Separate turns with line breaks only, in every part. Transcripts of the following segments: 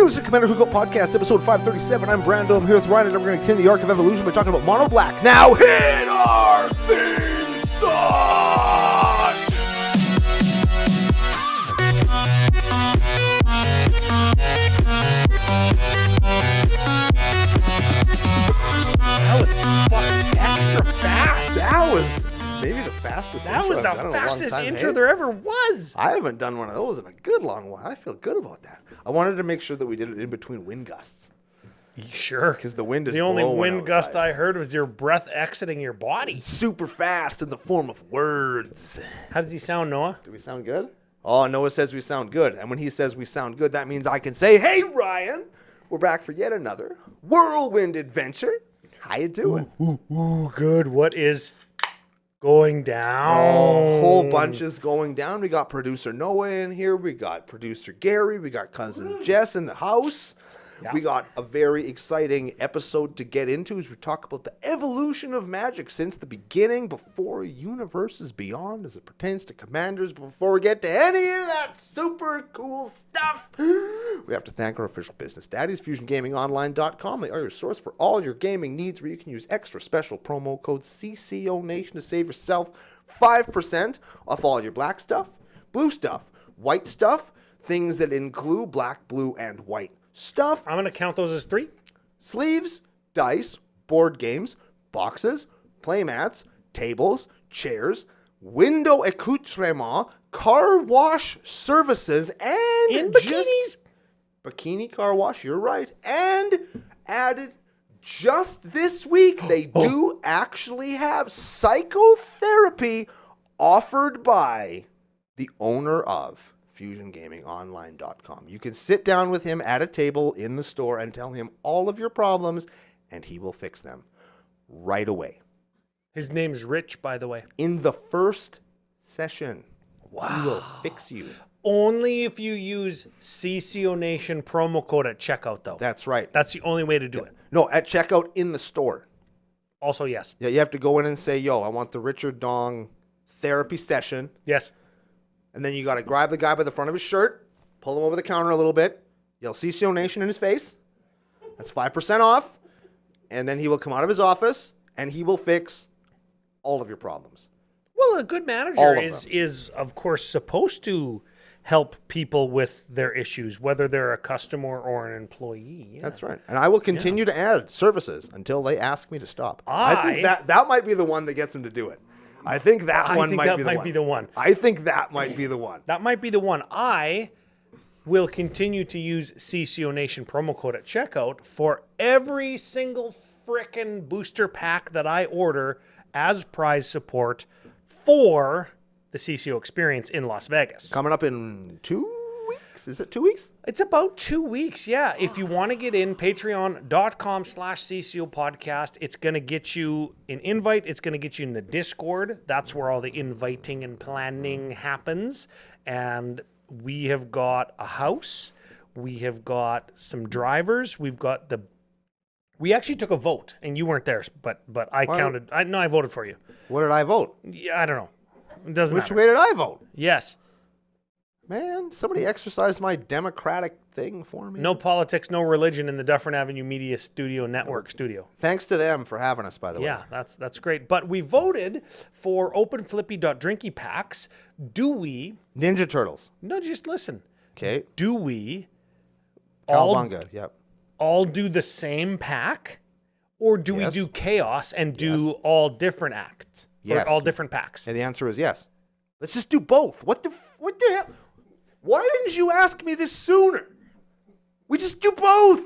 This is Commander Cookout Podcast, episode 537. I'm Brando. I'm here with Ryan, and we're going to continue the arc of evolution by talking about Mono Black. Now hit our theme song!
That was fucking extra fast.
That was maybe the fastest
That
intro
was
I've
the
done in a long
fastest
time.
intro
Hey,
there ever was.
I haven't done one of those in a good long while. I feel good about that. I wanted to make sure that we did it in between wind gusts.
Sure.
Because the wind is
The only
blowing
wind gust
outside.
I heard was your breath exiting your body.
Super fast in the form of words.
How does he sound, Noah?
Do we sound good? Oh, Noah says we sound good. And when he says we sound good, that means I can say, hey, Ryan, we're back for yet another whirlwind adventure. How you doing?
Ooh, good. What is going down?
Oh, a whole bunch is going down. We got producer Noah in here. We got producer Gary. We got cousin Jess in the house.
Yeah.
We got a very exciting episode to get into as we talk about the evolution of Magic since the beginning, before universes beyond, as it pertains to commanders. Before we get to any of that super cool stuff, we have to thank our official business daddies, FusionGamingOnline.com. They are your source for all your gaming needs, where you can use extra special promo code CCO Nation to save yourself 5% off all your black stuff, blue stuff, white stuff, things that include black, blue, and white stuff.
I'm going to count those as 3.
Sleeves, dice, board games, boxes, playmats, tables, chairs, window accoutrement, car wash services, and
In bikinis?
Bikini car wash, you're right. And added just this week, they do actually have psychotherapy offered by the owner of FusionGamingOnline.com. You can sit down with him at a table in the store and tell him all of your problems, and he will fix them right away.
His name's Rich, by the way.
In the first session, he will fix you.
Only if you use CCO Nation promo code at checkout, though.
That's right.
That's the only way to do it.
No, at checkout in the store.
Also, yes.
Yeah, you have to go in and say, yo, I want the Richard Dong therapy session.
Yes.
And then you got to grab the guy by the front of his shirt, pull him over the counter a little bit, yell CCO Nation in his face. That's 5% off. And then he will come out of his office and he will fix all of your problems.
Well, a good
All
manager
of
is of course supposed to help people with their issues, whether they're a customer or an employee. Yeah.
That's right. And I will continue to add services until they ask me to stop. I think that might be the one that gets them to do it. I think that one might be the one. I think that might be the one.
That might be the one. I will continue to use CCO Nation promo code at checkout for every single frickin' booster pack that I order as prize support for the CCO experience in Las Vegas.
Coming up in 2 weeks? Is it 2 weeks?
It's about 2 weeks, yeah. If you want to get in, patreon.com/CCO podcast. It's going to get you an invite. It's going to get you in the Discord. That's where all the inviting and planning happens. And we have got a house. We have got some drivers. We actually took a vote, and you weren't there, but I counted. I voted for you.
What did I vote?
Yeah, I don't know. It doesn't
Which
matter.
way did I vote?
Yes.
Man, somebody exercised my democratic thing for me.
No politics, no religion in the Dufferin Avenue Media Studio Network studio.
Thanks to them for having us, by the way.
Yeah, that's great. But we voted for openflippy.drinky packs. Do we,
Ninja Turtles.
no, just listen,
Okay.
do we
Cowabunga. Yep.
all do the same pack? Or do
Yes.
we do chaos and do
Yes.
all different acts?
Yes.
Or all different packs?
And the answer is yes. Let's just do both. What the hell? Why didn't you ask me this sooner? We just do both.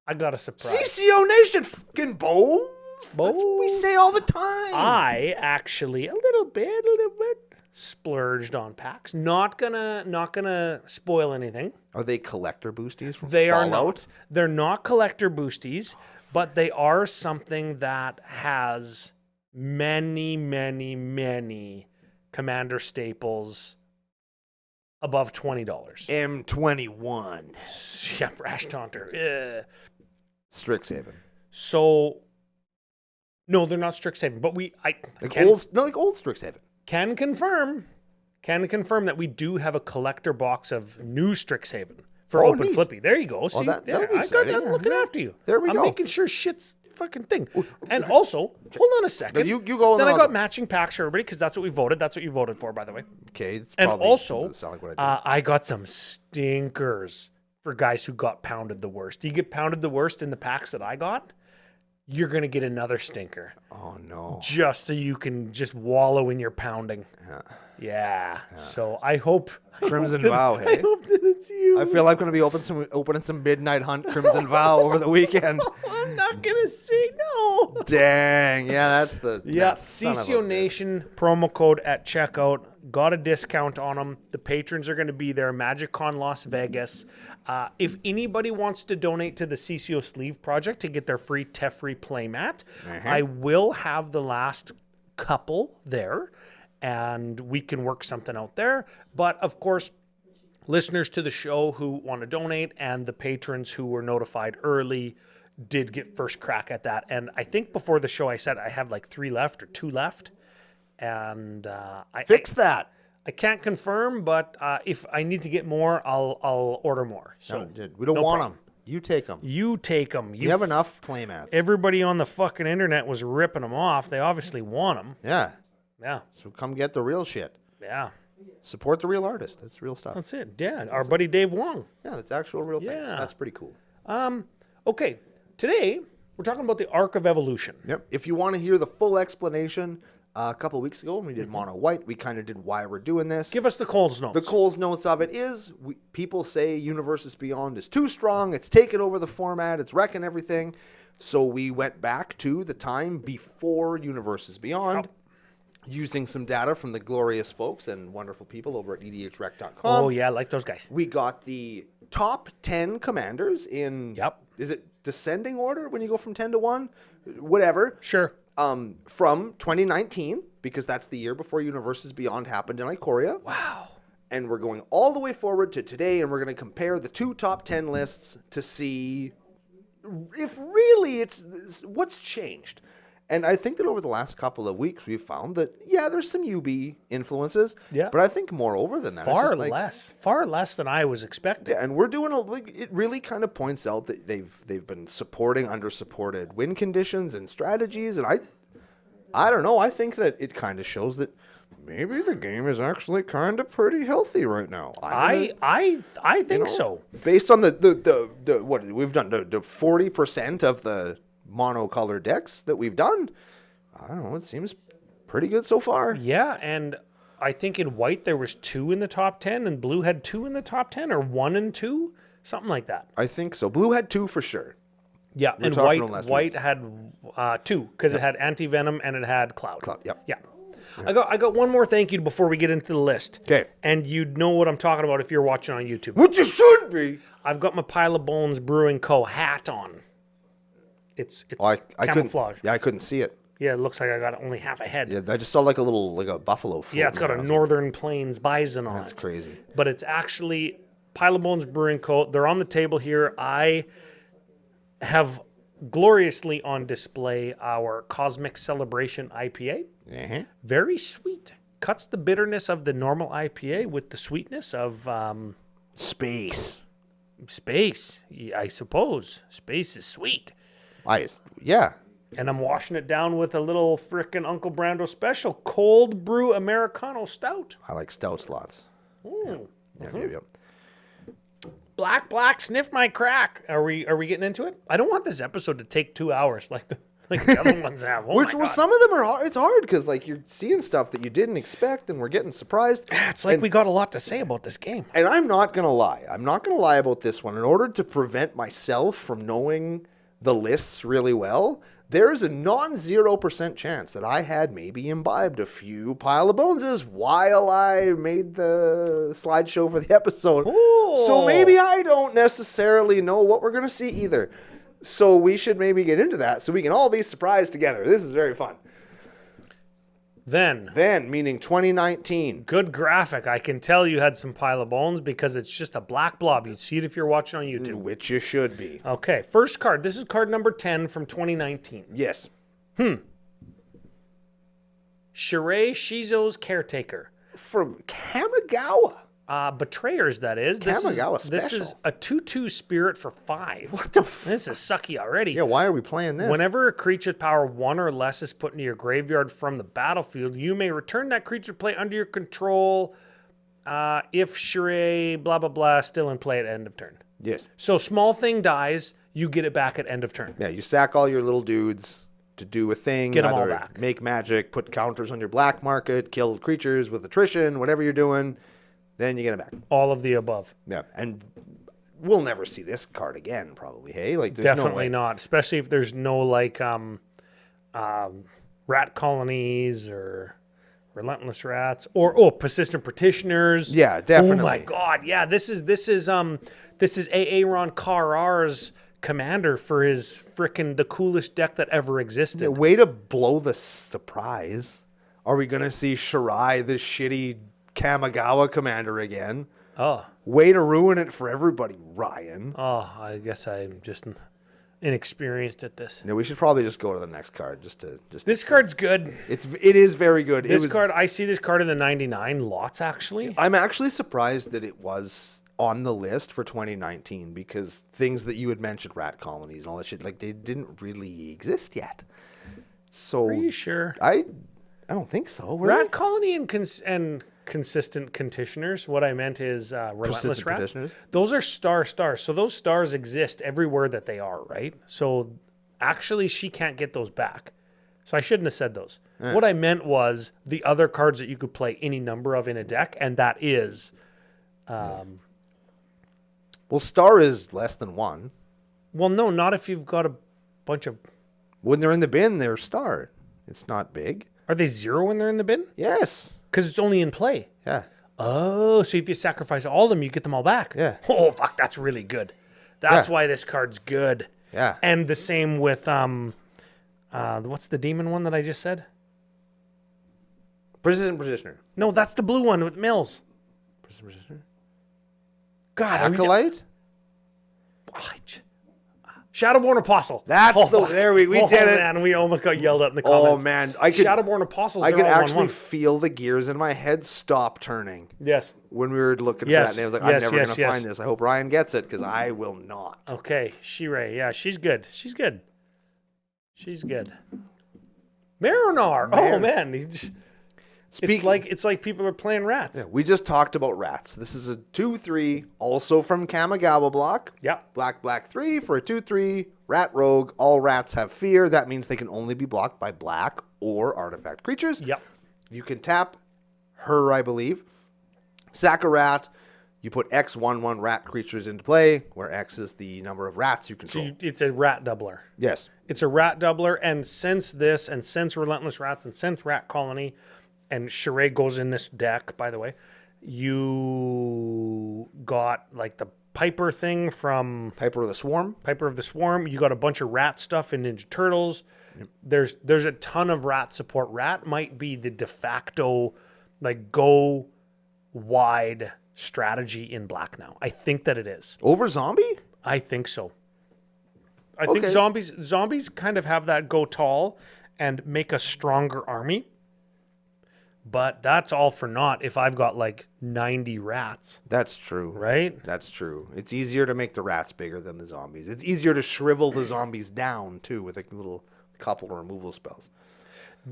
I got a surprise.
CCO Nation, fucking both. That's what we
Both.
say all the time.
I actually a little bit splurged on packs. Not gonna spoil anything.
Are they collector boosties from
They are
Fallout?
not. They're not collector boosties, but they are something that has many, many, many Commander staples above $20.
M21.
Yeah, Rash Taunter.
Strixhaven.
So, no, they're not Strixhaven, but
Like old Strixhaven.
can confirm that we do have a collector box of new Strixhaven for
Oh,
open
neat.
flippy. There you go. See,
that'll be
I'm
exciting. Yeah,
looking
yeah.
after you.
There we
I'm
go.
making sure shit's fucking thing. And also, hold on a second.
You go.
Then
and
I
I'll
got
go.
matching packs for everybody because that's what we voted. That's what you voted for, by the way.
Okay. It's
And
probably
also,
doesn't sound like what I did.
I got some stinkers for guys who got pounded the worst. You get pounded the worst in the packs that I got, you're going to get another stinker.
Oh no.
Just so you can just wallow in your pounding. Yeah. So I hope
Crimson Vow,
I
hey?
hope that it's you.
I feel like I'm going to be opening some Midnight Hunt Crimson Vow over the weekend.
I'm not gonna say no.
Dang. Yeah, that's the...
Yeah,
son of a
CCO
bitch.
Nation promo code at checkout. Got a discount on them. The patrons are going to be there. MagicCon Las Vegas. If anybody wants to donate to the CCO Sleeve Project to get their free Teferi playmat, I will have the last couple there, and we can work something out there. But of course, listeners to the show who want to donate and the patrons who were notified early did get first crack at that. And I think before the show I said I have like 3 left or 2 left. And
Fix that.
I can't confirm, but if I need to get more, I'll order more. So
We don't
no
want
problem.
them. You take them.
You take them.
We have enough playmats.
Everybody on the fucking internet was ripping them off. They obviously want them.
Yeah.
Yeah.
So come get the real shit.
Yeah.
Support the real artist. That's real stuff.
That's it. Yeah. Our buddy Dave Wong.
Yeah, that's actual real things.
Yeah.
That's pretty cool.
Okay. Today, we're talking about the arc of evolution.
Yep. If you want to hear the full explanation, a couple of weeks ago when we did Mono White, we kind of did why we're doing this.
Give us the Coles notes.
The Coles notes of it is people say Universes Beyond is too strong. It's taken over the format. It's wrecking everything. So we went back to the time before Universes Beyond, using some data from the glorious folks and wonderful people over at edhrec.com.
Oh, yeah. I like those guys.
We got the top 10 commanders in, is it descending order when you go from 10 to 1? Whatever.
Sure.
From 2019, because that's the year before Universes Beyond happened in Ikoria.
Wow.
And we're going all the way forward to today, and we're going to compare the 2 top 10 lists to see if really it's what's changed. And I think that over the last couple of weeks, we've found that, yeah, there's some UB influences.
Yeah.
But I think moreover than that, it's just like,
Far less than I was expecting.
yeah, and we're doing it really kind of points out that they've been supporting under-supported win conditions and strategies, and I don't know, I think that it kind of shows that maybe the game is actually kind of pretty healthy right now.
I think so.
Based on the what we've done, the 40% of the monocolor decks that we've done, I don't know, it seems pretty good so far.
Yeah, and I think in white there was 2 in the top 10, and blue had 2 in the top 10, or 1 and 2, something like that.
I think so. Blue had 2 for sure.
Yeah, and
talking last
white had 2 because it had anti-venom and it had cloud.
Yep.
Yeah. I got one more thank you before we get into the list.
Okay.
And you'd know what I'm talking about if you're watching on YouTube.
Which you should be.
I've got my Pile of Bones Brewing Co. hat on. It's
I
camouflage.
couldn't. Yeah, I couldn't see it.
Yeah, it looks like I got only half a head.
Yeah, I just saw like a buffalo.
Yeah, it's got a Northern Plains bison on
That's
it.
crazy.
But it's actually Pile of Bones Brewing Co. They're on the table here. I have gloriously on display our Cosmic Celebration IPA.
Uh-huh.
Very sweet. Cuts the bitterness of the normal IPA with the sweetness of
Space.
space, I suppose. Space is sweet.
Yeah.
And I'm washing it down with a little frickin' Uncle Brando special cold brew Americano stout.
I like stouts lots.
Ooh.
Yeah.
Black, sniff my crack. Are we getting into it? I don't want this episode to take 2 hours like the other ones have. Oh
Which
my
well,
God.
some of them are hard. It's hard because like you're seeing stuff that you didn't expect, and we're getting surprised.
It's like we got a lot to say about this game.
And I'm not gonna lie. I'm not gonna lie about this one. In order to prevent myself from knowing the lists really well, there is a non-0% chance that I had maybe imbibed a few Pile of Boneses while I made the slideshow for the episode.
Ooh.
So maybe I don't necessarily know what we're gonna see either. So we should maybe get into that so we can all be surprised together. This is very fun.
Then,
Meaning 2019.
good graphic. I can tell you had some Pile of Bones because it's just a black blob. You'd see it if you're watching on YouTube.
Which you should be.
Okay, first card. This is card number 10 from 2019.
Yes.
Shirei Shizo's Caretaker.
From Kamigawa.
Betrayers, that is.
Kamigawa
This is a 2/2 spirit for 5.
What the
This is sucky already.
Yeah, why are we playing this?
Whenever a creature's power 1 or less is put into your graveyard from the battlefield, you may return that creature play under your control if Shirei blah blah blah still in play at end of turn.
Yes.
So small thing dies, you get it back at end of turn.
Yeah, you sack all your little dudes to do a thing.
Get 'em all
either
back.
Make magic, put counters on your black market, kill creatures with attrition, whatever you're doing. Then you get it back.
All of the above.
Yeah, and we'll never see this card again, probably. Hey, like there's no
Definitely
way.
not, especially if there's no like rat colonies or relentless rats or persistent petitioners.
Yeah, definitely.
Oh my god, yeah, this is Aaron Carrar's commander for his frickin' the coolest deck that ever existed.
Yeah, way to blow the surprise. Are we gonna see Shirai, the shitty Kamigawa commander again?
Oh,
Way to ruin it for everybody, Ryan.
I guess I'm just inexperienced at this.
No, we should probably just go to the next card.
This card's good.
It is very good.
I see this card in the 99 lots actually.
I'm actually surprised that it was on the list for 2019 because things that you had mentioned, rat colonies and all that shit, like they didn't really exist yet. So
Are you sure?
I don't think so. Were
Rat
they?
colony and consistent petitioners. What I meant is relentless
Persistent
rats.
petitioners?
Those are stars. So those stars exist everywhere that they are, right? So actually, she can't get those back. So I shouldn't have said those. What I meant was the other cards that you could play any number of in a deck, and that is.
Well, star is less than one.
Well, no, not if you've got a bunch of.
When they're in the bin, they're star. It's not big.
Are they 0 when they're in the bin?
Yes.
Because it's only in play.
Yeah.
Oh, so if you sacrifice all of them, you get them all back.
Yeah.
Oh, fuck, that's really good. That's
Yeah.
why this card's good.
Yeah.
And the same with what's the demon one that I just said?
Persistent petitioner.
No, that's the blue one with Mills.
Persistent petitioner.
God,
Acolyte.
Shadowborn Apostle.
That's there we did it.
Man, we almost got yelled at in the
Oh
comments.
man,
Shadowborn Apostles.
I
are
could
all
actually
1/1.
feel the gears in my head stop turning
Yes.
when we were looking for
Yes,
that. And I was like,
yes,
I'm never
yes,
going to
yes.
find this. I hope Ryan gets it because I will not.
Okay, Shirei. Yeah, she's good. She's good. She's good. Marinar. Oh man, it's like people are playing rats.
Yeah, we just talked about rats. This is a 2/3, also from Kamigawa block.
Yep.
Black 3 for a 2/3 rat rogue. All rats have fear. That means they can only be blocked by black or artifact creatures.
Yep.
You can tap her, I believe. Sack a rat. You put X 1/1 rat creatures into play, where X is the number of rats you control.
It's a rat doubler.
Yes.
It's a rat doubler, and since this, and since Relentless Rats, and since Rat Colony, and Shirei goes in this deck, by the way, you got like the Piper thing from
Piper of the Swarm.
Piper of the Swarm. You got a bunch of rat stuff in Ninja Turtles. There's a ton of rat support. Rat might be the de facto, like, go wide strategy in black now. I think that it is.
Over zombie?
I think so. I think
Okay.
zombies kind of have that go tall and make a stronger army. But that's all for naught if I've got like 90 rats,
That's true.
right?
That's true. It's easier to make the rats bigger than the zombies. It's easier to shrivel the zombies down, too, with a little couple of removal spells.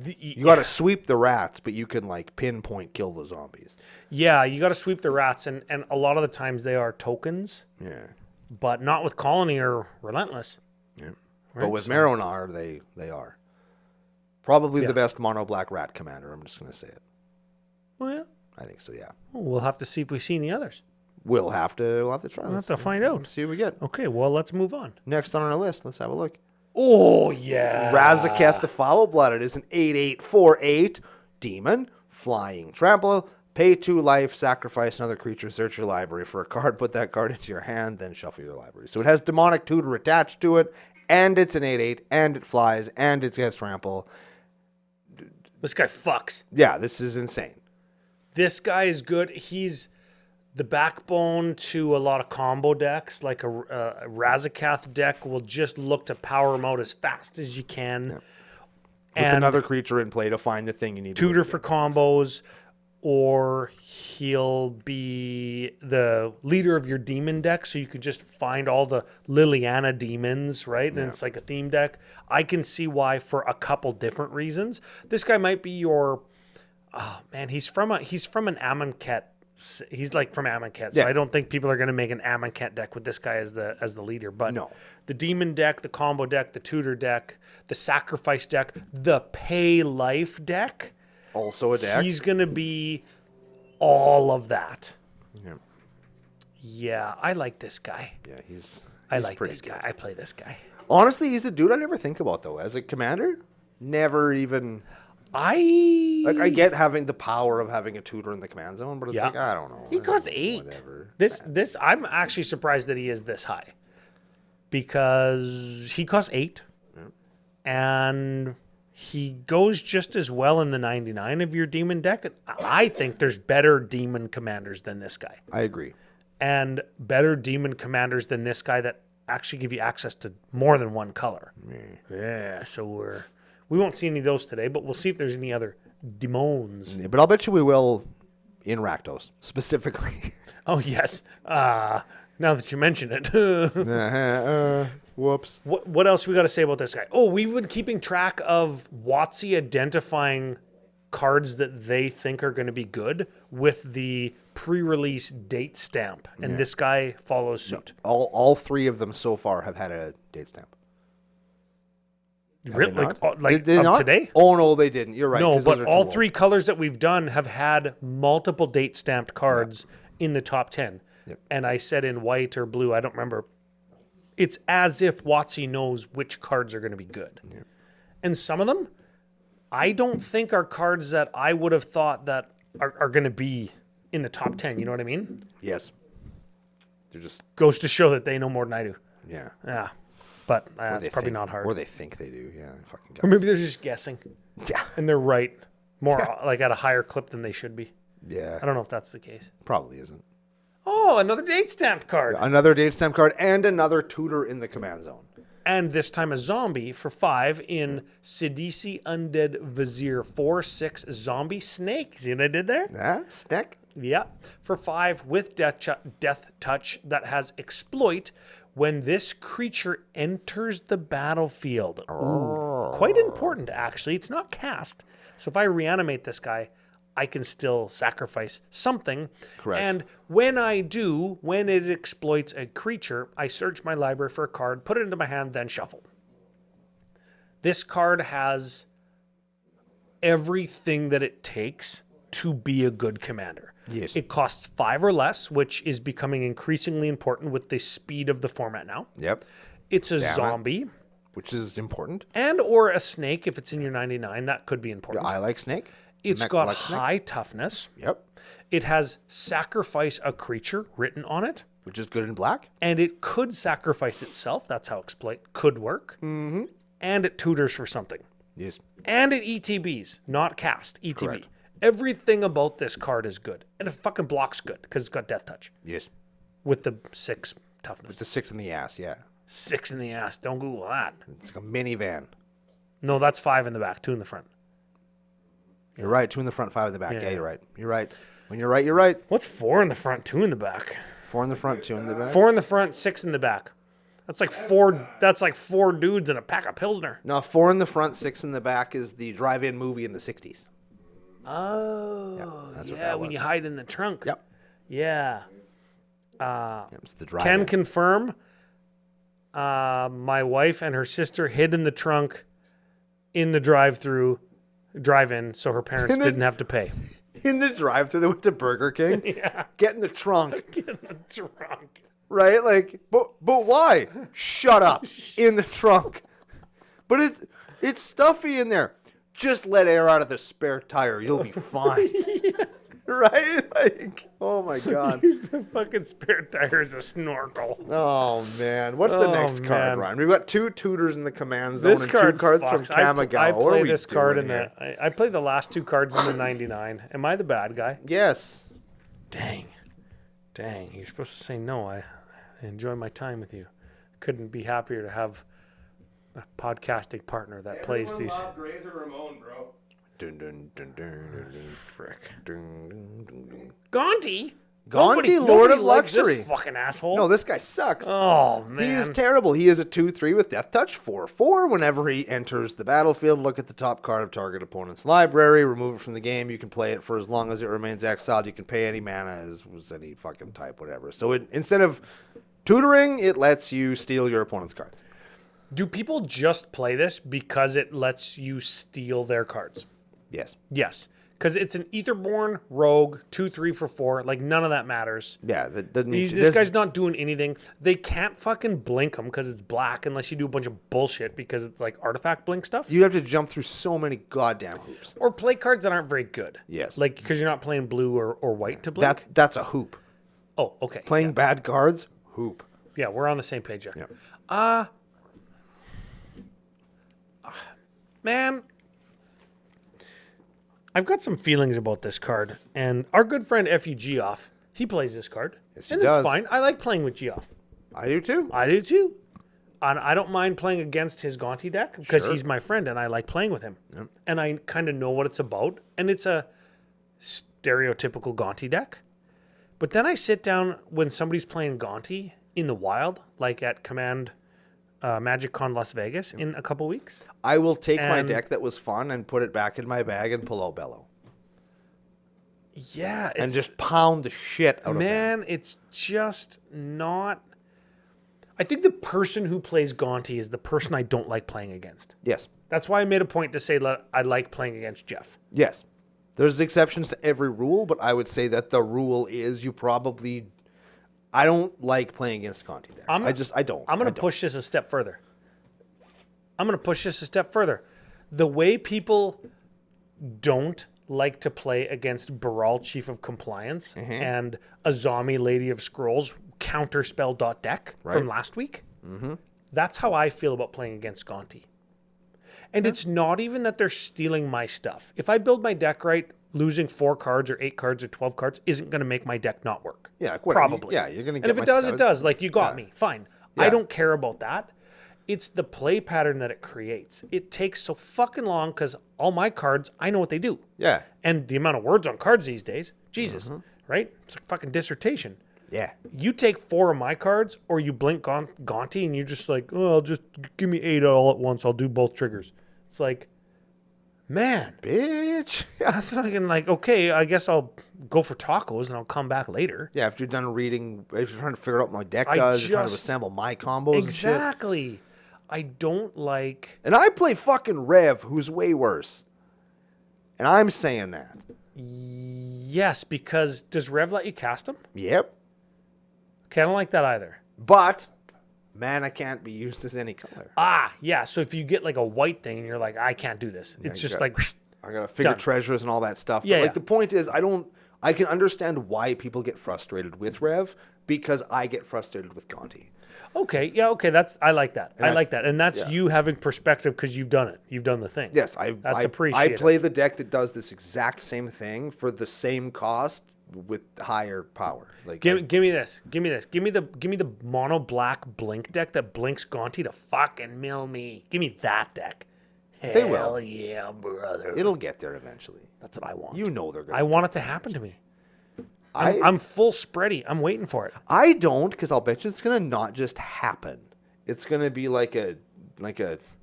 You got to sweep the rats, but you can, like, pinpoint kill the zombies.
Yeah, you got to sweep the rats, and a lot of the times they are tokens,
Yeah.
but not with Colony or Relentless.
Yeah.
Right,
But with
so-
Marinar, they are. Probably
Yeah.
the best mono black rat commander. I'm just going to say it.
Well, yeah.
I think so, yeah.
Well, we'll have to see if we see any others.
We'll have to try.
We'll have to find out.
See what we get.
Okay, well, let's move on.
Next on our list, let's have a look.
Oh, yeah.
Razaketh the Foul-Blooded is an 8/8/4/8 demon, flying trample. Pay 2 life, sacrifice another creature, search your library for a card, put that card into your hand, then shuffle your library. So it has Demonic Tutor attached to it, and it's an 8/8, and it flies, and it has trample.
This guy fucks.
Yeah, this is insane.
This guy is good. He's the backbone to a lot of combo decks. Like a Razakath deck will just look to power him out as fast as you can.
With
And
another creature in play to find the thing you need.
tutor for combos. or he'll be the leader of your demon deck, so you can just find all the Liliana demons, right? And it's like a theme deck. I can see why for a couple different reasons. This guy might be your he's from an Amonkhet. He's like from Amonkhet, so I don't think people are going to make an Amonkhet deck with this guy as the leader. But
No.
The demon deck, the combo deck, the tutor deck, the sacrifice deck, the pay life deck.
Also a deck.
He's going to be all of that.
Yeah.
Yeah, I like this guy.
Yeah, he's
I like
pretty
this
good.
guy. I play this guy.
Honestly, he's a dude I never think about, though. As a commander, never even...
I
I get having the power of having a tutor in the command zone, but it's
Yeah.
like, I don't know.
He costs 8.
Whatever.
This I'm actually surprised that he is this high. Because he costs 8. And he goes just as well in the 99 of your demon deck. I think there's better demon commanders than this guy.
I agree.
And better demon commanders than this guy that actually give you access to more than one color. Yeah, so we won't see any of those today, but we'll see if there's any other demons.
Yeah, but I'll bet you we will in Rakdos, specifically.
Oh, yes. Now that you mention it.
Whoops.
What else we got to say about this guy? Oh, we've been keeping track of WotC identifying cards that they think are going to be good with the pre-release date stamp, and this guy follows suit.
All 3 of them so far have had a date stamp.
Really?
Did
Like
they
of
not?
today?
Oh, no, they didn't. You're right.
No,
'cause those
but
are
all
too
3 colors that we've done have had multiple date stamped cards in the top 10.
Yep.
And I said in white or blue, I don't remember. It's as if WotC knows which cards are going to be good.
Yep.
And some of them, I don't think are cards that I would have thought that are going to be in the top 10. You know what I mean?
Yes. They're just,
Goes to show that they know more than I do.
yeah.
Yeah. But
Or
it's
they
probably
think-
not hard.
Or they think they do. Yeah. Fucking
Or
guys.
maybe they're just guessing.
Yeah.
And they're right. More like at a higher clip than they should be.
Yeah.
I don't know if that's the case.
Probably isn't.
Oh, another date stamped card.
Another date stamp card and another tutor in the command zone.
And this time a zombie for 5 in Sidisi Undead Vizier 4/6 zombie snake. See what I did there?
Yeah. Snack.
Yeah. For 5 with death touch that has exploit when this creature enters the battlefield. Ooh, quite important, actually. It's not cast. So if I reanimate this guy, I can still sacrifice something.
Correct.
And when I do, when it exploits a creature, I search my library for a card, put it into my hand, then shuffle. This card has everything that it takes to be a good commander.
Yes.
It costs 5 or less, which is becoming increasingly important with the speed of the format now.
Yep.
It's a
Damn it.
zombie
Which is important.
and or a snake if it's in your 99. That could be important.
I like snake.
It's
Mech
got
like snake.
high toughness.
Yep.
It has sacrifice a creature written on it,
Which is good in black.
and it could sacrifice itself. That's how exploit could work. Mm-hmm. And it tutors for something.
Yes.
And it ETBs, not cast, ETB.
Correct.
Everything about this card is good. And it fucking blocks good because it's got death touch
Yes.
with the 6 toughness.
The 6 in the ass. Yeah.
6 in the ass. Don't Google that.
It's like a minivan.
No, that's 5 in the back, 2 in the front.
You're right. 2 in the front, 5 in the back.
Yeah.
Yeah, you're right. You're right. When you're right, you're right.
What's 4 in the front, 2 in the back?
4 in the front, 2 in the back.
4 in the front, 6 in the back. That's like 4. That's like 4 dudes and a pack of Pilsner.
No, 4 in the front, 6 in the back is the drive-in movie in the 60s.
Oh,
that's what
yeah,
that
when
was.
you hide in the trunk.
Yep.
Yeah.
Yep, it's the drive-in.
Can confirm. My wife and her sister hid in the trunk in the drive-in, so her parents
In the-
didn't have to pay.
In the drive-thru, they went to Burger King.
Yeah.
Get in the trunk,
In the trunk.
right? Like, but why? Shut up. In the trunk. But it's stuffy in there. Just let air out of the spare tire. You'll be fine. Right? Like, oh my God.
Use the fucking spare tire as a snorkel.
Oh man. What's the
Oh,
next card,
man.
Ryan? We've got 2 tutors in the command zone
This
and
card
2 cards from
fucks. I
Kamigawa. What are
play
we
this card
doing
in
here?
I play the last 2 cards in the 99. Am I the bad guy?
Yes.
Dang. You're supposed to say no. I enjoy my time with you. Couldn't be happier to have a podcasting partner that plays these.
Grazer Ramon, bro.
Dun, dun, dun, dun, dun, dun.
Frick.
Dun, dun, dun, dun.
Gonti?
Gonti, Lord of
likes
Luxury.
This fucking asshole.
No, this guy sucks.
Oh,
He
man.
is terrible. He is a 2/3 with Death Touch, 4/4. Whenever he enters the battlefield, look at the top card of target opponent's library, remove it from the game. You can play it for as long as it remains exiled. You can pay any mana as any fucking type, whatever. So instead of tutoring, it lets you steal your opponent's cards.
Do people just play this because it lets you steal their cards?
Yes.
Yes. Because it's an Etherborn rogue, 2/3 for 4. Like, none of that matters.
Yeah, that doesn't.
This guy's not doing anything. They can't fucking blink him because it's black unless you do a bunch of bullshit because it's like artifact blink stuff.
You have to jump through so many goddamn hoops.
Or play cards that aren't very good.
Yes.
Like, because you're not playing blue or white to blink.
That's a hoop.
Oh, okay.
Playing bad cards, hoop.
Yeah, we're on the same page there.
Yeah.
Man, I've got some feelings about this card. And our good friend F.U. Geoff, he plays this card.
Yes, he
and
does.
it's fine. I like playing with Geoff.
I do too.
I do too. And I don't mind playing against his Gonti deck because
Sure.
he's my friend and I like playing with him.
Yep.
And I kind of know what it's about. And it's a stereotypical Gonti deck. But then I sit down when somebody's playing Gonti in the wild, like at Command Magic Con Las Vegas in a couple weeks.
I will take my
And-
deck that was fun and put it back in my bag and pull out Bellow.
Yeah.
And just pound the shit out of them.
Man, it's just not. I think the person who plays Gonti is the person I don't like playing against.
Yes.
That's why I made a point to say I like playing against Jeff.
Yes. There's exceptions to every rule, but I would say that the rule is you probably... I don't like playing against Conti decks. I don't.
I'm going to push this a step further. The way people don't like to play against Baral, Chief of Compliance, and Azami, Lady of Scrolls, counterspell.deck from last week, that's how I feel about playing against Gonti. And it's not even that they're stealing my stuff. If I build my deck right, losing 4 cards or 8 cards or 12 cards isn't going to make my deck not work.
Yeah,
probably.
Yeah, you're going to get
And if
my
it does,
stud.
it does. Like, you got me. Fine. I
Yeah.
don't care about that. It's the play pattern that it creates. It takes so fucking long because all my cards, I know what they do.
Yeah.
And the amount of words on cards these days, Jesus, right? It's a fucking dissertation.
Yeah.
You take 4 of my cards or you blink Gonti and you're just like, oh, I'll just give me 8 all at once. I'll do both triggers. It's like, man,
Bitch.
that's fucking like, okay, I guess I'll go for tacos and I'll come back later.
Yeah, if you're done reading, if you're trying to figure out what my deck
I
does, you're trying to
just-
assemble my combos and shit.
Exactly. I don't like.
And I play fucking Rev, who's way worse. And I'm saying that.
Yes, because does Rev let you cast him?
Yep.
Okay, I don't like that either.
But mana can't be used as any color.
Ah, yeah. So if you get like a white thing and you're like, I can't do this. It's
you
just
got-
like,
I gotta figure
Done.
treasures and all that stuff.
Yeah,
But like
yeah.
the point is, I can understand why people get frustrated with Rev because I get frustrated with Gonti.
okay, yeah, okay. I like that. I like that. And that's
yeah.
you having perspective because you've done it. You've done the thing.
Yes,
That's
I
appreciated.
play the deck that does this exact same thing for the same cost with higher power. Like
Give me this. Give me the mono black blink deck that blinks Gonti to fucking mill me. Give me that deck.
They will.
Hell yeah, brother.
it'll get there eventually.
That's what I want.
You know they're gonna.
I want it to happen to me. I'm full spready. I'm waiting for it.
I don't, because I'll bet you it's gonna not just happen. It's gonna be like a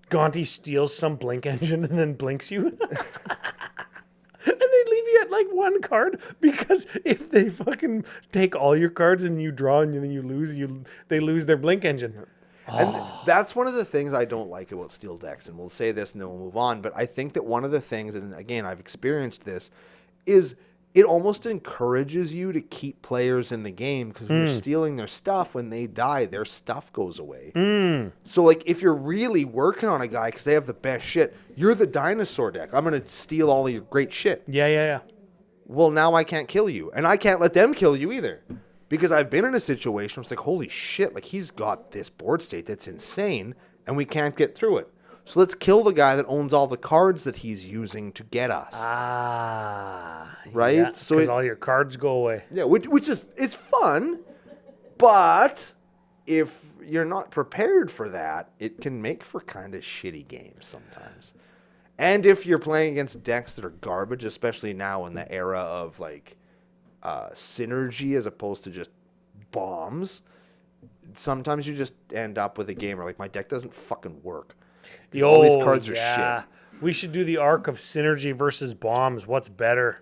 Gonti steals some blink engine and then blinks you. And they leave you at like 1 card because if they fucking take all your cards and you draw and then you lose, they lose their blink engine.
And that's one of the things I don't like about steel decks, and we'll say this and then we'll move on, but I think that one of the things, and again, I've experienced this, is it almost encourages you to keep players in the game because when you're stealing their stuff, when they die, their stuff goes away. So, like, if you're really working on a guy because they have the best shit, you're the dinosaur deck. I'm going to steal all of your great shit.
Yeah.
Well, now I can't kill you, and I can't let them kill you either. Because I've been in a situation where it's like, holy shit, like he's got this board state that's insane, and we can't get through it. So let's kill the guy that owns all the cards that he's using to get us. Right?
Yeah,
So
because all your cards go away.
Yeah, which is, it's fun, but if you're not prepared for that, it can make for kind of shitty games sometimes. And if you're playing against decks that are garbage, especially now in the era of like synergy as opposed to just bombs, sometimes you just end up with a game where like my deck doesn't fucking work. All these cards are shit.
We should do the arc of synergy versus bombs. What's better?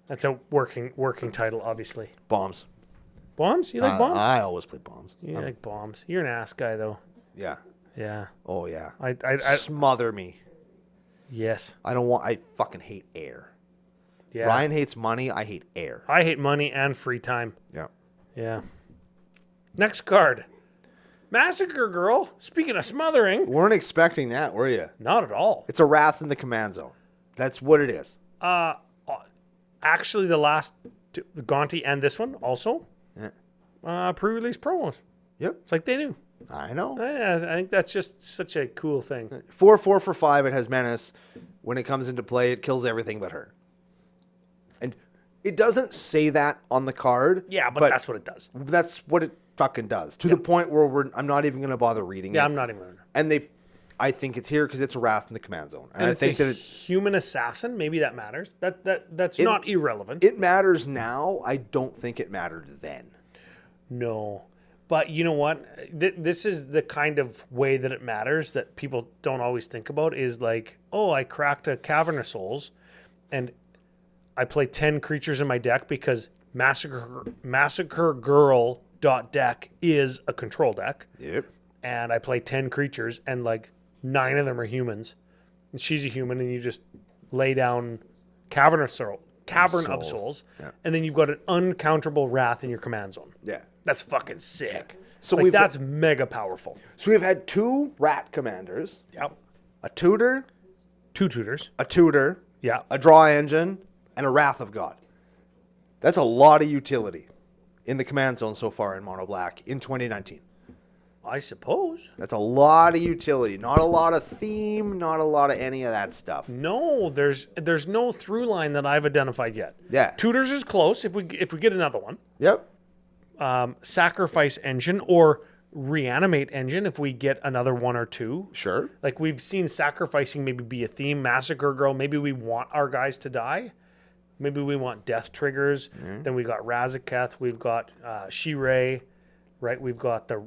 That's a working title, obviously.
Bombs.
Bombs? You like bombs?
I always play bombs.
You like bombs. You're an ass guy, though.
Yeah.
Yeah.
Oh yeah.
I
smother me.
Yes.
I fucking hate air.
Yeah.
Ryan hates money. I hate air.
I hate money and free time.
Yeah.
Yeah. Next card. Massacre Girl. Speaking of smothering.
Weren't expecting that, were you?
Not at all.
It's a Wrath in the command zone. That's what it is.
Actually, the last two, Gonti and this one also.
Yeah.
Pre-release promos.
Yep.
It's like they knew.
I know.
I think that's just such a cool thing.
4/4 for 5. It has menace. When it comes into play, it kills everything but her. And it doesn't say that on the card.
Yeah, but that's what it does.
That's what it fucking does. To the point where I'm not even going to bother reading it.
Yeah, I'm not even going to.
And I think it's here because it's a Wrath in the command zone.
And
I think that
human assassin. Maybe that matters. That's not irrelevant.
It matters now. I don't think it mattered then.
No. But you know what? This is the kind of way that it matters that people don't always think about is like, oh, I cracked a Cavern of Souls and I play 10 creatures in my deck because Massacre Girl .deck is a control deck.
Yep.
And I play 10 creatures and like 9 of them are humans. And she's a human and you just lay down Cavern of Souls.
Yeah.
And then you've got an uncounterable Wrath in your command zone.
Yeah.
That's fucking sick.
So
So that's mega powerful.
So we've had 2 rat commanders,
Yep.
a tutor,
2 tutors. Yeah.
a draw engine, and a Wrath of God. That's a lot of utility in the command zone so far in Mono Black in 2019.
I suppose.
That's a lot of utility. Not a lot of theme, not a lot of any of that stuff.
No, there's no through line that I've identified yet.
Yeah.
Tutors is close if we get another one.
Yep.
Sacrifice engine or reanimate engine if we get another 1 or 2.
Sure.
Like we've seen sacrificing maybe be a theme. Massacre Girl, maybe we want our guys to die. Maybe we want death triggers. Then we got Razaketh. We've got Shirei, right? We've got the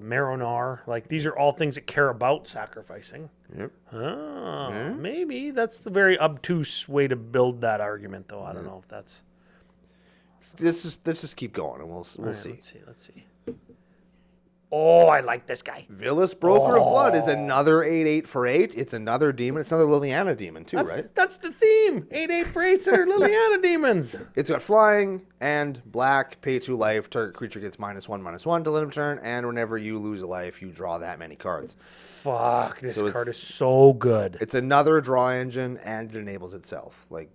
Maronar. Like these are all things that care about sacrificing.
Yep.
Oh, maybe that's the very obtuse way to build that argument, though. I don't know if that's.
Let's just keep going and we'll
Right,
see.
Let's see. Oh, I like this guy.
Villa's Broker of Blood is another 8/8 for 8. It's another demon. It's another Liliana demon too, right?
That's the theme. 8/8 for 8s that are Liliana demons.
It's got flying and black, pay 2 life. Target creature gets -1/-1 till end of turn, and whenever you lose a life, you draw that many cards.
Fuck, this
So
card is so good.
It's another draw engine, and it enables itself. Like,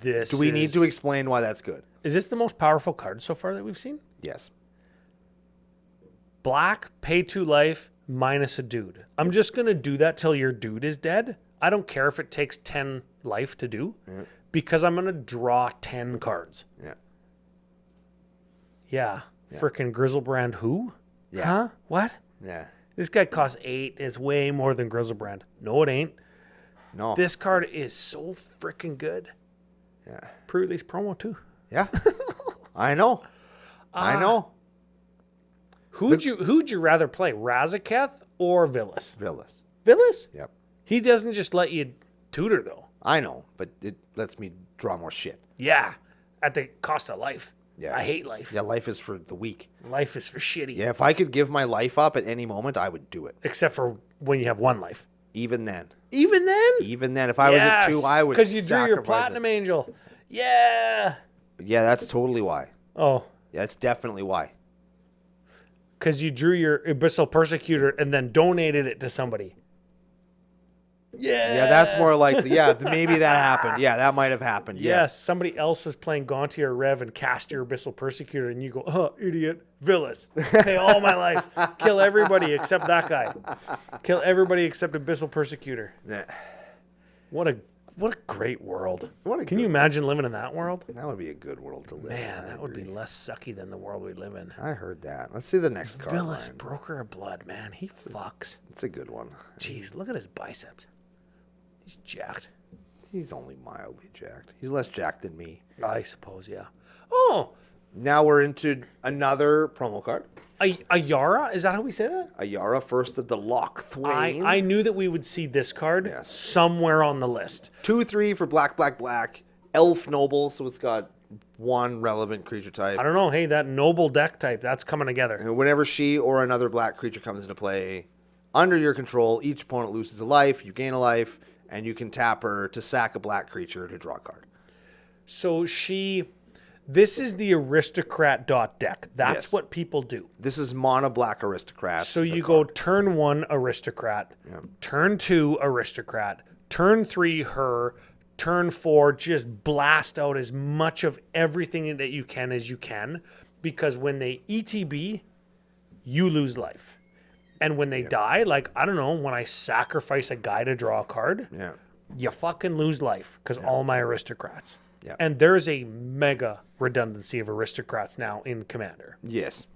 Do
we need to explain why that's good?
Is this the most powerful card so far that we've seen?
Yes.
Black, pay 2 life, minus a dude. I'm just going to do that till your dude is dead. I don't care if it takes 10 life to do, because I'm going to draw 10 cards.
Yeah.
Yeah. Frickin' Grizzlebrand who?
Yeah.
Huh? What?
Yeah.
This guy costs 8. It's way more than Grizzlebrand. No, it ain't.
No.
This card is so freaking good.
Yeah.
Pre-release promo too.
Yeah. I know. I know.
Who'd you rather play, Razaketh or Villas?
Villas.
Villas?
Yep.
He doesn't just let you tutor though.
I know, but it lets me draw more shit.
Yeah, at the cost of life.
Yeah.
I hate life.
Yeah, life is for the weak.
Life is for shitty.
Yeah, if I could give my life up at any moment, I would do it.
Except for when you have 1 life.
Even then.
Even then?
Even then. If I was at 2, I would
because you drew your
sacrifice
Platinum Angel. Yeah.
Yeah, that's totally why.
Oh,
Yeah, that's definitely why.
because you drew your Abyssal Persecutor and then donated it to somebody. Yeah.
Yeah, that's more likely. Yeah, maybe that happened. Yeah, that might have happened.
Yes, somebody else was playing Gaunty or Rev and cast your Abyssal Persecutor, and you go, oh, idiot, Villas. Pay all my life. Kill everybody except that guy. Kill everybody except Abyssal Persecutor.
Yeah.
What What a great world.
What a
Can you imagine living in that world?
That would be a good world to live in.
Man,
I
that would be
agree.
less sucky than the world we live in.
I heard that. Let's see the next card.
Villas,
Ryan.
broker of blood, man. He fucks.
It's a good one.
Jeez, look at his biceps. He's jacked.
He's only mildly jacked. He's less jacked than me.
I suppose, yeah. Oh,
Now we're into another promo card.
a Yara? Is that how we say that?
A Yara, first of the Loch Thwain.
I knew that we would see this card
Yes.
somewhere on the list.
2/3 for black, black, black. Elf Noble, so it's got one relevant creature type.
I don't know. Hey, that noble deck type, that's coming together.
And whenever she or another black creature comes into play under your control, each opponent loses a life, you gain a life, and you can tap her to sack a black creature to draw a card.
So this is the aristocrat dot deck. That's
Yes.
what people do.
This is mono black aristocrats.
So you go turn 1 aristocrat, turn 2 aristocrat, turn 3 her, turn 4 just blast out as much of everything that you can as you can, because when they ETB, you lose life. And when they die, like, I don't know, when I sacrifice a guy to draw a card,
Yeah.
you fucking lose life because all my aristocrats.
Yeah.
And there's a mega redundancy of aristocrats now in Commander.
Yes.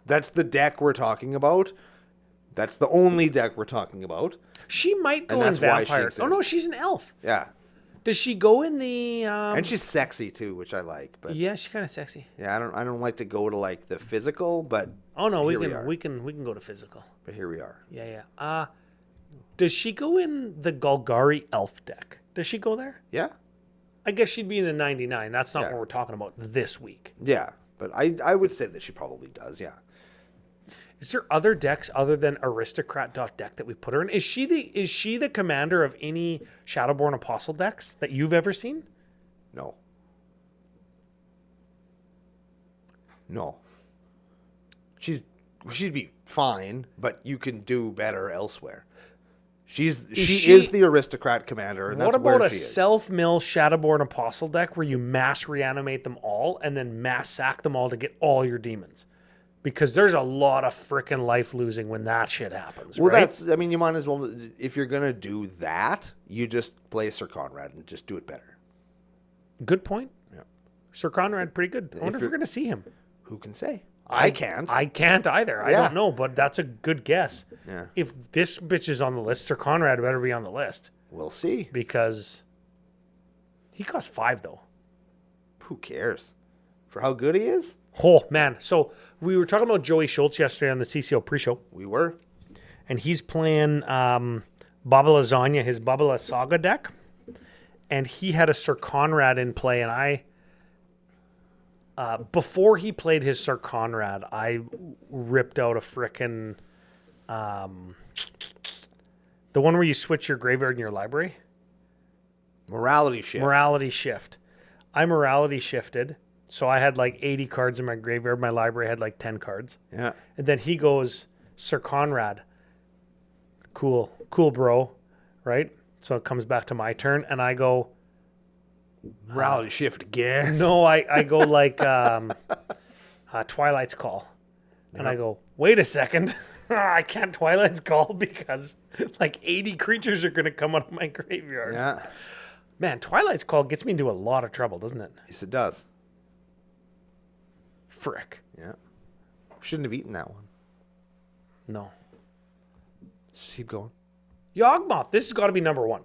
That's the deck we're talking about. That's the only deck we're talking about.
She might go in
that's why she
vampire. Oh no,
exists.
she's an elf.
Yeah.
Does she go in the?
And she's sexy too, which I like. But
Yeah, she's kind of sexy.
yeah, I don't like to go to like the physical, but
Oh no,
Here
we
we
can
are.
we can go to physical.
but here we are.
Yeah. Does she go in the Golgari elf deck? Does she go there?
Yeah.
I guess she'd be in the 99. That's not
Yeah.
what we're talking about this week.
Yeah. But I would say that she probably does, yeah.
Is there other decks other than aristocrat deck that we put her in? Is she the commander of any Shadowborn Apostle decks that you've ever seen?
No. No. She'd be fine, but you can do better elsewhere. She is the aristocrat commander, and
What
that's
about
where
a
she is.
self-mill Shadowborn Apostle deck where you mass reanimate them all and then mass sack them all to get all your demons? Because there's a lot of freaking life losing when that shit happens,
Well,
right?
you might as well, if you're going to do that, you just play Sir Conrad and just do it better.
Good point.
Yeah.
Sir Conrad, pretty good. I wonder if
you're-
we're going to see him.
Who can say? I can't.
I can't either. I
Yeah.
don't know, but that's a good guess.
Yeah.
If this bitch is on the list, Sir Conrad better be on the list
We'll see.
because he costs 5 though.
Who cares? For how good he is?
Oh man! So we were talking about Joey Schultz yesterday on the CCO pre-show,
We were.
and he's playing Baba Lasagna, his Baba La Saga deck, and he had a Sir Conrad in play, and I. Before he played his Sir Conrad, I ripped out a frickin' the one where you switch your graveyard and your library.
Morality shift.
Morality shift. I morality shifted, so I had like 80 cards in my graveyard. My library had like 10 cards.
Yeah.
And then he goes, Sir Conrad. Cool, bro. Right? So it comes back to my turn, and I go,
Morality shift again.
no, I go like Twilight's Call. And I go, wait a second. I can't Twilight's Call because like 80 creatures are going to come out of my graveyard.
Yeah.
Man, Twilight's Call gets me into a lot of trouble, doesn't it?
Yes, it does.
Frick.
Yeah. Shouldn't have eaten that one.
No.
Let's just keep going.
Yawgmoth. This has got to be number 1.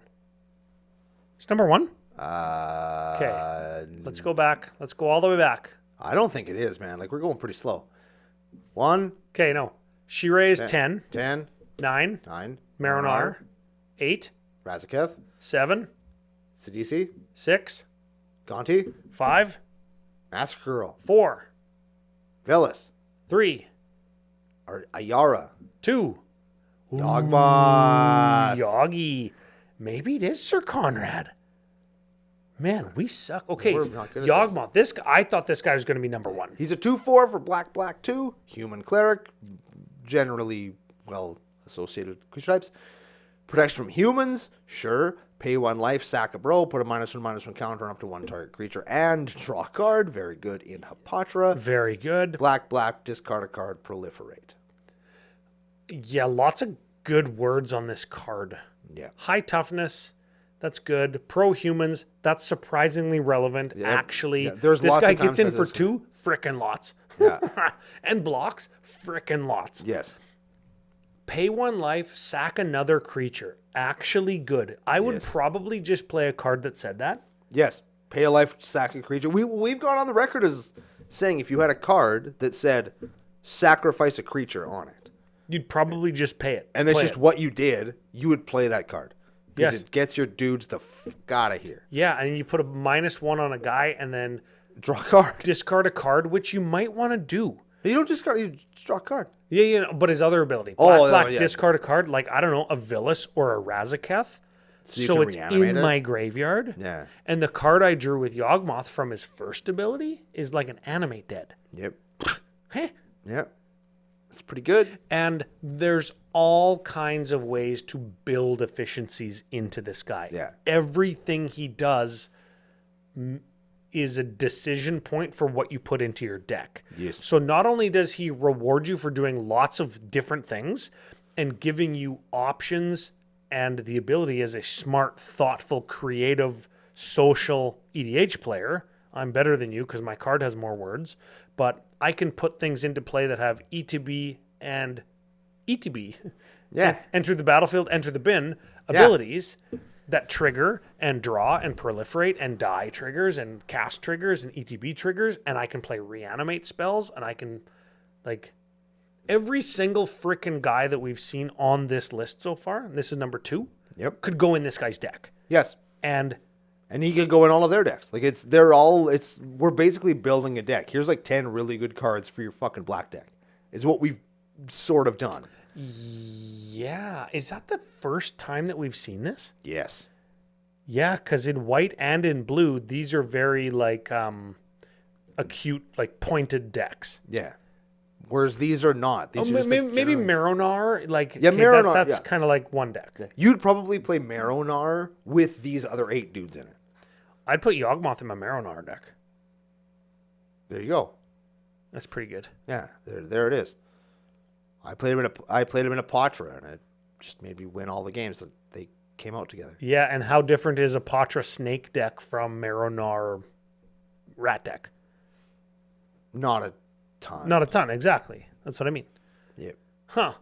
It's number 1?
Okay.
Let's go back. Let's go all the way back.
I don't think it is, man. Like, we're going pretty slow. 1,
Okay, no. She raised 10,
10,
9,
9,
Marinar, 8,
Razaketh,
7,
Sidisi,
6,
Gonti,
5,
Massacre Girl,
4,
Velis,
3,
Ayara,
2.
Yawgmoth.
Yoggy. Maybe it is Sir Conrad. Man, we suck. Okay,
We're not good at
Yawgmoth. This guy, I thought this guy was going to be number 1.
He's a 2/4 for black, black 2. Human cleric, generally well associated with creature types. Protection from humans, sure. Pay 1 life, sack a bro, put a -1/-1 counter on up to 1 target creature, and draw a card. Very good in Hapatra.
Very good.
Black, black, discard a card, proliferate.
Yeah, lots of good words on this card.
Yeah.
High toughness, That's good. Pro-humans, that's surprisingly relevant,
Yeah.
actually.
Yeah, there's
this
lots
guy
of times
gets in
that
for
this-
2, frickin' lots.
Yeah.
And blocks, frickin' lots.
Yes.
Pay 1 life, sack another creature. Actually good. I would
Yes.
probably just play a card that said that.
Yes. Pay a life, sack a creature. We've gone on the record as saying if you had a card that said sacrifice a creature on it,
You'd probably just pay it.
and that's
Play
just
it.
what you did, you would play that card. Because
Yes.
it gets your dudes the fuck out of here.
Yeah, and you put a -1 on a guy and then
Draw a card.
discard a card, which you might want to do.
You don't discard, you just draw a card.
Yeah, but his other ability.
Oh,
Black,
yeah.
discard a card, like, I don't know, a Villas or a Razaketh.
So you
So
can
it's
reanimate
in
it?
my graveyard.
Yeah.
And the card I drew with Yawgmoth from his first ability is like an animate dead.
Yep.
Heh.
Yep. It's pretty good.
And there's all kinds of ways to build efficiencies into this guy.
Yeah.
Everything he does is a decision point for what you put into your deck.
Yes.
So not only does he reward you for doing lots of different things and giving you options and the ability as a smart, thoughtful, creative, social EDH player. I'm better than you because my card has more words, but I can put things into play that have ETB and ETB.
Yeah.
Enter the battlefield, enter the bin abilities that trigger and draw and proliferate and die triggers and cast triggers and ETB triggers. And I can play reanimate spells, and I can, like, every single freaking guy that we've seen on this list so far, and this is number 2,
Yep.
could go in this guy's deck.
Yes.
And
And he could go in all of their decks. Like we're basically building a deck. Here's like 10 really good cards for your fucking black deck. Is what we've sort of done.
yeah, is that the first time that we've seen this?
Yes.
Yeah, because in white and in blue, these are very like acute, like pointed decks.
Yeah. Whereas these are not. These are just
maybe,
like
maybe
general-
Maronar, like
Yeah, Maronar,
that's
yeah.
kind of like one deck.
You'd probably play Maronar with these other 8 dudes in it.
I'd put Yawgmoth in my Maronar deck.
There you go.
That's pretty good.
Yeah, there it is. I played him in a Patra, and it just made me win all the games that they came out together.
Yeah, and how different is a Patra Snake deck from Maronar Rat deck?
Not a ton.
Not a ton, exactly. That's what I mean.
Yep.
Huh.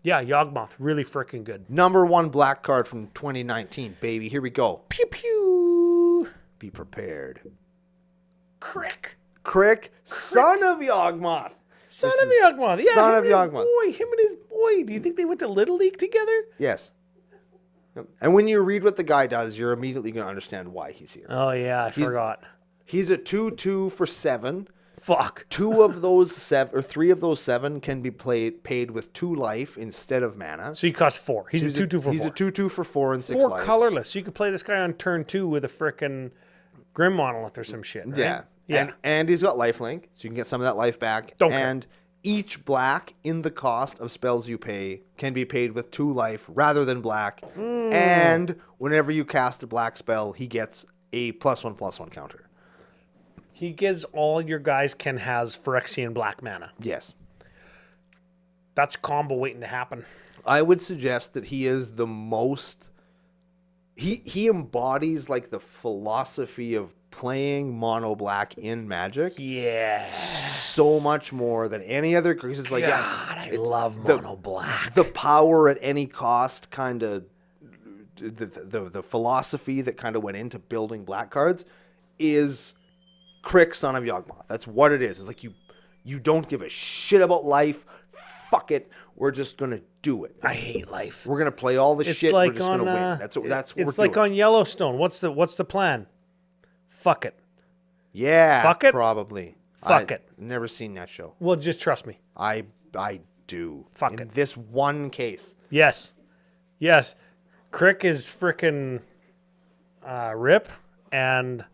Yeah, Yawgmoth, really freaking good.
Number 1 black card from 2019, baby. Here we go.
Pew pew.
Be prepared.
Crick.
Crick, son of Yawgmoth.
Son
This
of
is
Yawgmoth. Yeah,
son
him
of
and his
Yawgmoth.
boy. Him and his boy. Do you think they went to Little League together?
Yes. Yep. And when you read what the guy does, you're immediately going to understand why he's here.
Oh, yeah, I forgot.
He's a 2/2 for 7.
Fuck.
2 of those 7, or 3 of those 7 can be paid with 2 life instead of mana.
So he costs 4. He's a 2/2 for 4.
He's a 2/2 for 4 and 6
4
life.
colorless. So you could play this guy on turn 2 with a frickin' Grim Monolith or some shit, right?
Yeah.
Yeah.
And he's got lifelink, so you can get some of that life back.
Don't care.
And each black in the cost of spells you pay can be paid with 2 life rather than black. And whenever you cast a black spell, he gets a +1/+1 counter.
He gives all your guys has Phyrexian black mana.
Yes.
That's combo waiting to happen.
I would suggest that he is the most... He embodies like the philosophy of playing mono black in Magic
Yeah.
so much more than any other. Because it's like,
God,
yeah,
I
it's
love mono black.
the power at any cost kind of the philosophy that kind of went into building black cards is Crick, son of Yawgmoth. That's what it is. It's like you don't give a shit about life. Fuck it. We're just gonna do it.
I hate life.
We're gonna play all the
It's
shit.
like
We're just
on,
gonna win. That's what
it's
we're
like
doing.
on Yellowstone. What's the plan? Fuck it.
Yeah,
Fuck it?
probably.
Fuck it.
Never seen that show.
Well, just trust me.
I do.
Fuck
in
it.
this one case.
Yes. Yes. Crick is frickin' Rip, and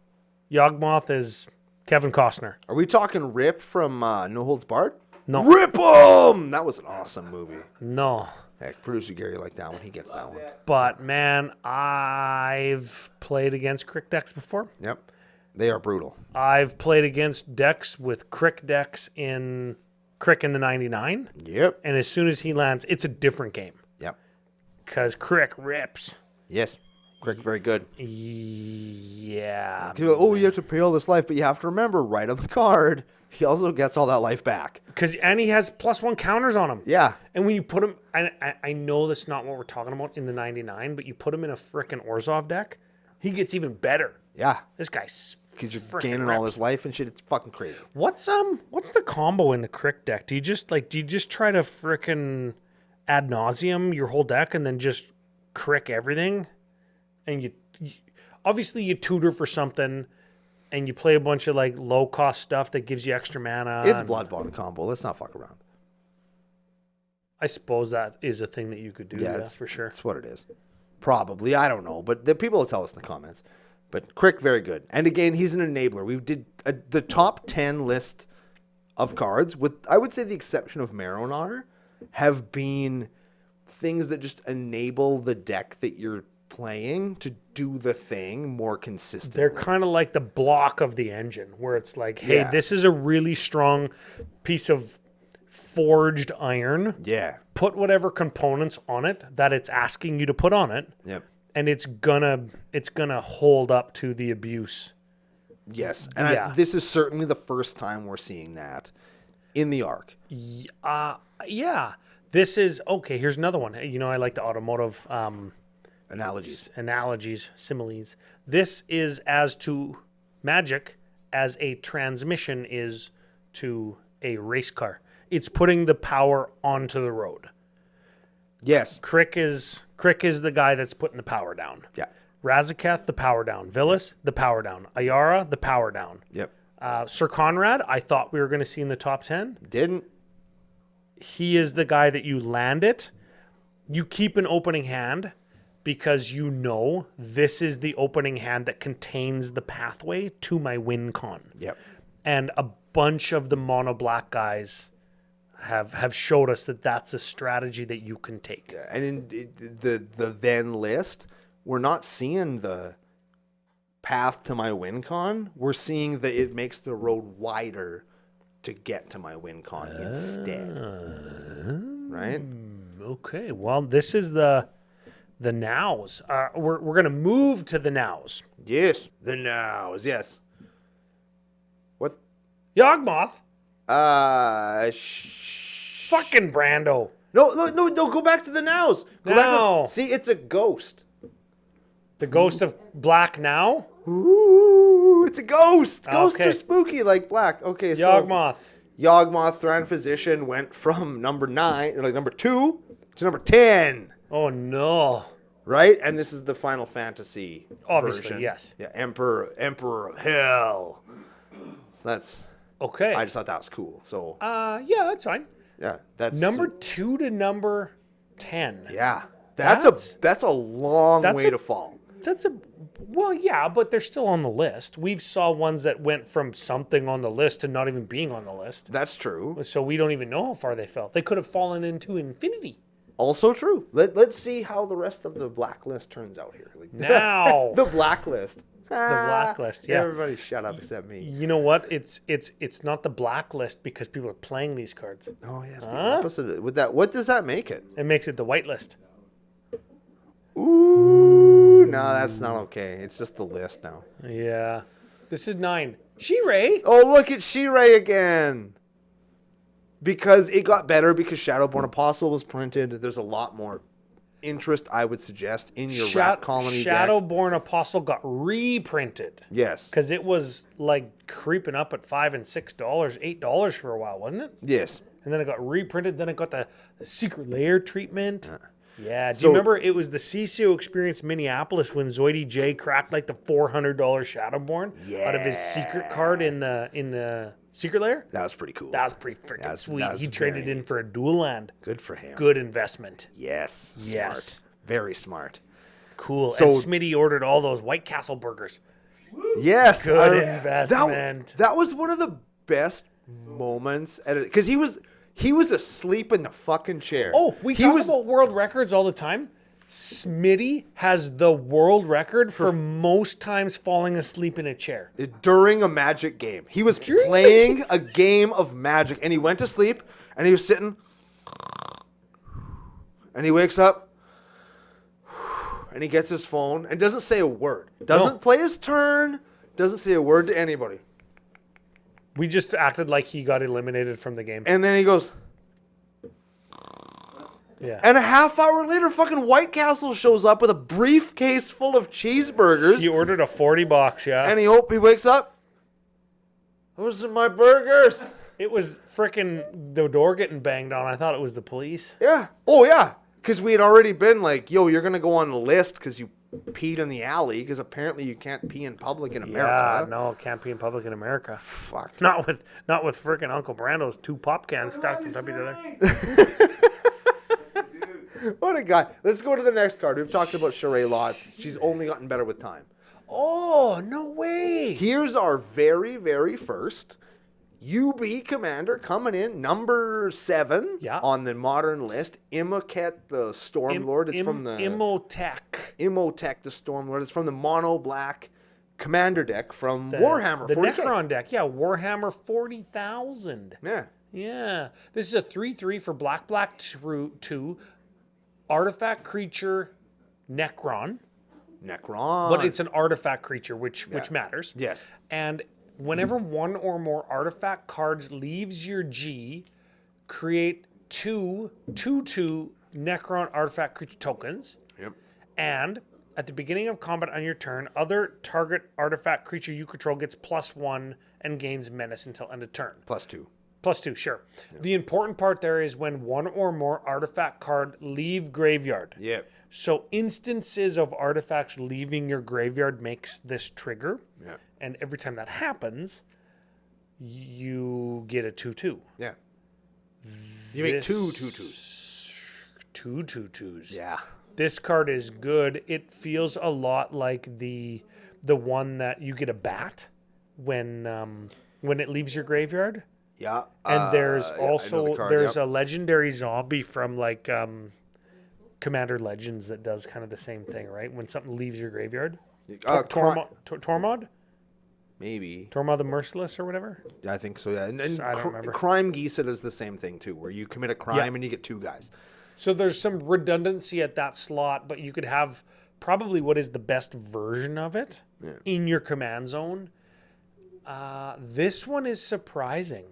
Yawgmoth is Kevin Costner.
Are we talking Rip from No Holds Barred?
No.
Rip 'em! That was an awesome movie.
No.
Heck, producer Gary liked that one. He gets that one.
But, man, I've played against Crick decks before.
Yep. They are brutal.
I've played against decks with Crick decks in Crick in the 99.
Yep.
And as soon as he lands, it's a different game.
Yep.
Because Crick rips.
Yes. Crick, very good.
Yeah.
People are like, oh, you have to pay all this life, but you have to remember, right on the card, he also gets all that life back.
And he has +1 counters on him.
Yeah.
And when you put him, I know that's not what we're talking about in the 99, but you put him in a frickin' Orzhov deck, he gets even better.
Yeah.
This guy's
Because you're gaining all this life and shit. It's fucking crazy.
What's the combo in the Crick deck? Do you just try to frickin' ad nauseum your whole deck and then just Crick everything? And you obviously you tutor for something and you play a bunch of like low cost stuff that gives you extra mana.
It's Bloodbond combo. Let's not fuck around.
I suppose that is a thing that you could do. Yeah, for sure.
That's what it is. Probably. I don't know. But the people will tell us in the comments. But Crick, very good. And again, he's an enabler. We did the top 10 list of cards, with I would say the exception of Maronar, have been things that just enable the deck that you're playing to do the thing more consistently.
They're kind of like the block of the engine, where it's like, hey, this is a really strong piece of forged iron.
Yeah.
Put whatever components on it that it's asking you to put on it.
Yep.
And it's gonna hold up to the abuse.
Yes. And this is certainly the first time we're seeing that in the arc.
Yeah. This is okay. Here's another one. You know, I like the automotive analogies, similes. This is as to Magic as a transmission is to a race car. It's putting the power onto the road.
Yes.
Crick is the guy that's putting the power down.
Yeah.
Razaketh, the power down. Villas, the power down. Ayara, the power down.
Yep.
Sir Conrad, I thought we were going to see in the top 10.
Didn't.
He is the guy that you land it. You keep an opening hand because you know this is the opening hand that contains the pathway to my win con.
Yep.
And a bunch of the mono black guys have showed us that that's a strategy that you can take.
And in the then list, we're not seeing the path to my win con. We're seeing that it makes the road wider to get to my win con instead. Right?
Okay. Well, this is the nows. We're going to move to the nows.
Yes. The nows. Yes. What?
Yawgmoth.
Fucking
Brando.
No, go back to the nows. Go back to see, it's a ghost.
The ghost of black now?
Ooh, it's a ghost. Ghosts are spooky like black. Okay,
Yawgmoth.
So Yawgmoth, Thran Physician, went from number 2 to number 10.
Oh, no.
Right? And this is the Final Fantasy
Obviously,
version.
yes.
Yeah, Emperor of Hell. So that's...
Okay.
I just thought that was cool. So
yeah, that's fine.
Yeah, that's...
Number 2 to number 10.
Yeah. That's a long way to fall.
Well, yeah, but they're still on the list. We've saw ones that went from something on the list to not even being on the list.
That's true.
So we don't even know how far they fell. They could have fallen into infinity.
Also true. Let's see how the rest of the blacklist turns out here.
Now.
The blacklist.
The blacklist, yeah.
Everybody shut up except me.
You know what? It's not the blacklist because people are playing these cards.
Oh, yeah, it's the opposite. What does that make it?
It makes it the whitelist.
Ooh, no, that's not okay. It's just the list now.
Yeah. This is 9. She-Ray.
Oh, look at She-Ray again. Because it got better because Shadowborn Apostle was printed. There's a lot more interest, I would suggest, in your Rat Colony deck.
Shadowborn Apostle got reprinted.
Yes.
Because it was like creeping up at $5 and $6, $8 for a while, wasn't it?
Yes.
And then it got reprinted. Then it got the secret layer treatment. Yeah. Do you remember it was the CCO experience Minneapolis when Zoidy J cracked like the $400 Shadowborn out of his secret card in the secret layer?
That was pretty cool.
That was pretty freaking sweet. He traded in for a dual land.
Good for him.
Good investment.
Yes. Smart.
Yes.
Very smart.
Cool. So, and Smitty ordered all those White Castle burgers.
Yes.
Good investment.
That was one of the best moments because he was asleep in the fucking chair.
Oh, we talk about world records all the time. Smitty has the world record for most times falling asleep in a chair.
During a Magic game. He was playing a game of Magic, and he went to sleep, and he was sitting, and he wakes up, And he gets his phone and doesn't say a word. Doesn't play his turn. Doesn't say a word to anybody.
We just acted like he got eliminated from the game.
And then he goes...
Yeah.
And a half hour later, fucking White Castle shows up with a briefcase full of cheeseburgers.
He ordered a 40 box, yeah.
And he wakes up. Those are my burgers.
It was frickin' the door getting banged on. I thought it was the police.
Yeah. Oh, yeah. Because we had already been like, yo, you're going to go on the list because you peed in the alley. Because apparently you can't pee in public in America.
Yeah, no, can't pee in public in America.
Fuck.
Not with frickin' Uncle Brando's 2 pop cans stacked on top of each other.
What a guy. Let's go to the next card. We've talked about Sheree lots. She's only gotten better with time.
Oh, no way.
Here's our very, very first UB Commander coming in, number 7 on the modern list. Imhotep the Stormlord. It's from the... Imhotep the Stormlord. It's from the mono black Commander deck from Warhammer 40K.
The Necron deck. Yeah, Warhammer 40,000.
Yeah.
Yeah. This is a 3/3 for black 2. Artifact creature Necron. But it's an artifact creature, which matters.
Yes.
And whenever one or more artifact cards leaves your G, create 2 Necron artifact creature tokens.
Yep.
And at the beginning of combat on your turn, other target artifact creature you control gets +1 and gains menace until end of turn.
+2.
+2, sure. Yep. The important part there is when one or more artifact card leave graveyard.
Yep.
So instances of artifacts leaving your graveyard makes this trigger.
Yeah.
And every time that happens, you get a 2/2.
Yeah. You make 2 2/2s.
2 2/2s.
Yeah.
This card is good. It feels a lot like the one that you get a bat when it leaves your graveyard.
Yeah.
And there's also
card,
a legendary zombie from like Commander Legends that does kind of the same thing, right? When something leaves your graveyard. Tormod?
Maybe.
Tormod the Merciless or whatever?
I think so, yeah. And
I don't remember.
Crime Geesa does the same thing too, where you commit a crime and you get 2 guys.
So there's some redundancy at that slot, but you could have probably what is the best version of it in your command zone. This one is surprising.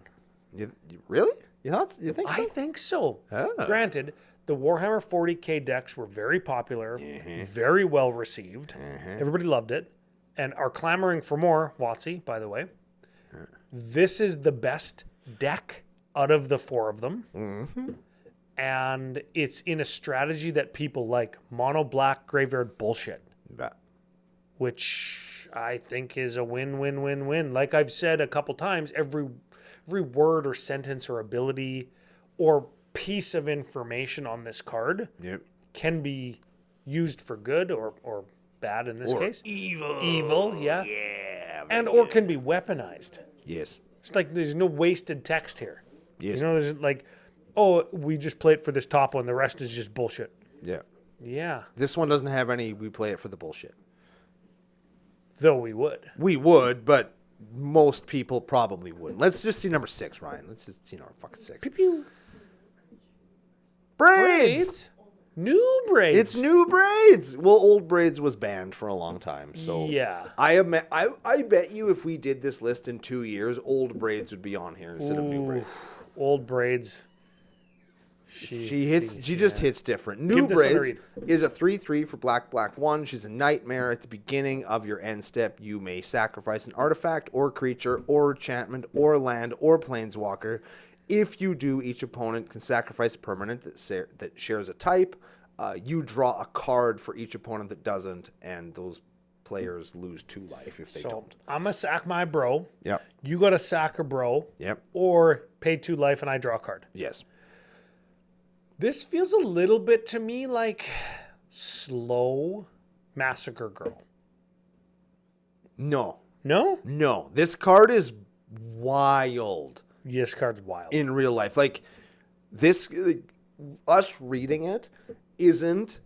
Really? You think so?
I think so.
Oh.
Granted, the Warhammer 40K decks were very popular, very well received. Everybody loved it, and are clamoring for more. WotC, by the way. This is the best deck out of the 4 of them.
Mm-hmm.
And it's in a strategy that people like. Mono black graveyard bullshit.
Yeah.
Which I think is a win-win-win-win. Like I've said a couple times, every word or sentence or ability or piece of information on this card can be used for good or bad in this case. Evil, yeah.
Yeah.
And or can be weaponized.
Yes.
It's like there's no wasted text here.
Yes.
You know, there's like, oh, we just play it for this top one. The rest is just bullshit.
Yeah.
Yeah.
This one doesn't have any, we play it for the bullshit.
Though we would.
We would, but most people probably wouldn't. Let's just see number 6, Ryan. Let's just see number fucking 6.
Pew pew.
Braids!
New braids.
It's new braids. Well, old braids was banned for a long time. So
yeah.
I bet you if we did this list in 2 years, old braids would be on here instead of new braids.
Old braids.
She just hits different. New Braids is a 3/3 for black 1. She's a nightmare. At the beginning of your end step, you may sacrifice an artifact or creature or enchantment or land or planeswalker. If you do, each opponent can sacrifice a permanent that shares a type. You draw a card for each opponent that doesn't, and those players lose 2 life if they don't.
I'm going to sack my bro.
Yep.
You got to sack a bro.
Yep.
Or pay 2 life and I draw a card.
Yes.
This feels a little bit to me like slow Massacre Girl.
No.
No?
No. This card is wild.
This card's wild.
In real life. Like, this, us reading it isn't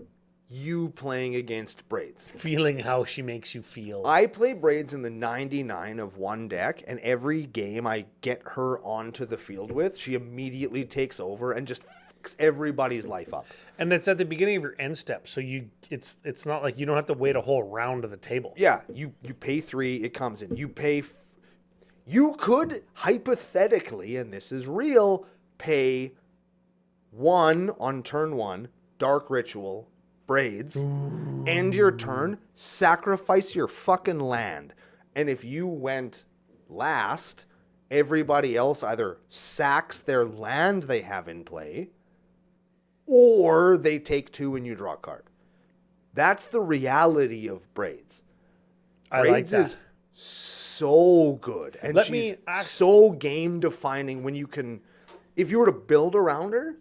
you playing against Braids.
Feeling how she makes you feel.
I play Braids in the 99 of 1 deck, and every game I get her onto the field with, she immediately takes over and just fucks everybody's life up.
And it's at the beginning of your end step, so it's not like you don't have to wait a whole round of the table.
Yeah, you pay 3, it comes in. You could hypothetically, and this is real, pay 1 on turn 1, Dark Ritual, Braids, end your turn, sacrifice your fucking land. And if you went last, everybody else either sacks their land they have in play, or they take 2 and you draw a card. That's the reality of Braids. Braids is so good. And she's so game defining when you can, if you were to build around her,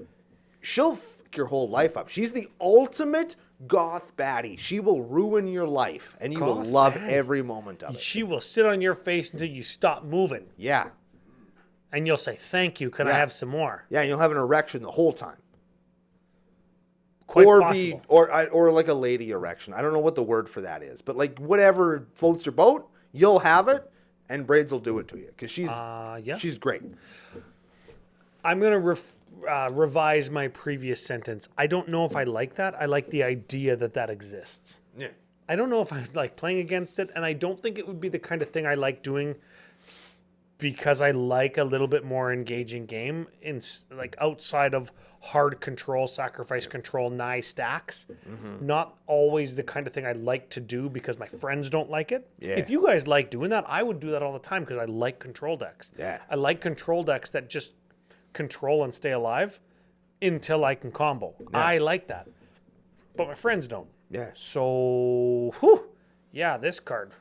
she'll fuck your whole life up. She's the ultimate goth baddie. She will ruin your life and you will love every moment of it.
She will sit on your face until you stop moving.
Yeah.
And you'll say, thank you, can I have some more?
Yeah, and you'll have an erection the whole time.
Quite possible.
Or like a lady erection. I don't know what the word for that is, but like whatever floats your boat, you'll have it, and Braids will do it to you because she's great.
I'm gonna revise my previous sentence. I don't know if I like that. I like the idea that exists.
Yeah.
I don't know if I like playing against it, and I don't think it would be the kind of thing I like doing because I like a little bit more engaging game in like outside of hard control, sacrifice control, nigh stacks. Mm-hmm. Not always the kind of thing I like to do because my friends don't like it. Yeah. If you guys like doing that, I would do that all the time because I like control decks. Yeah. I like control decks that just control and stay alive until I can combo. Yeah. I like that. But my friends don't.
Yeah.
So, this card.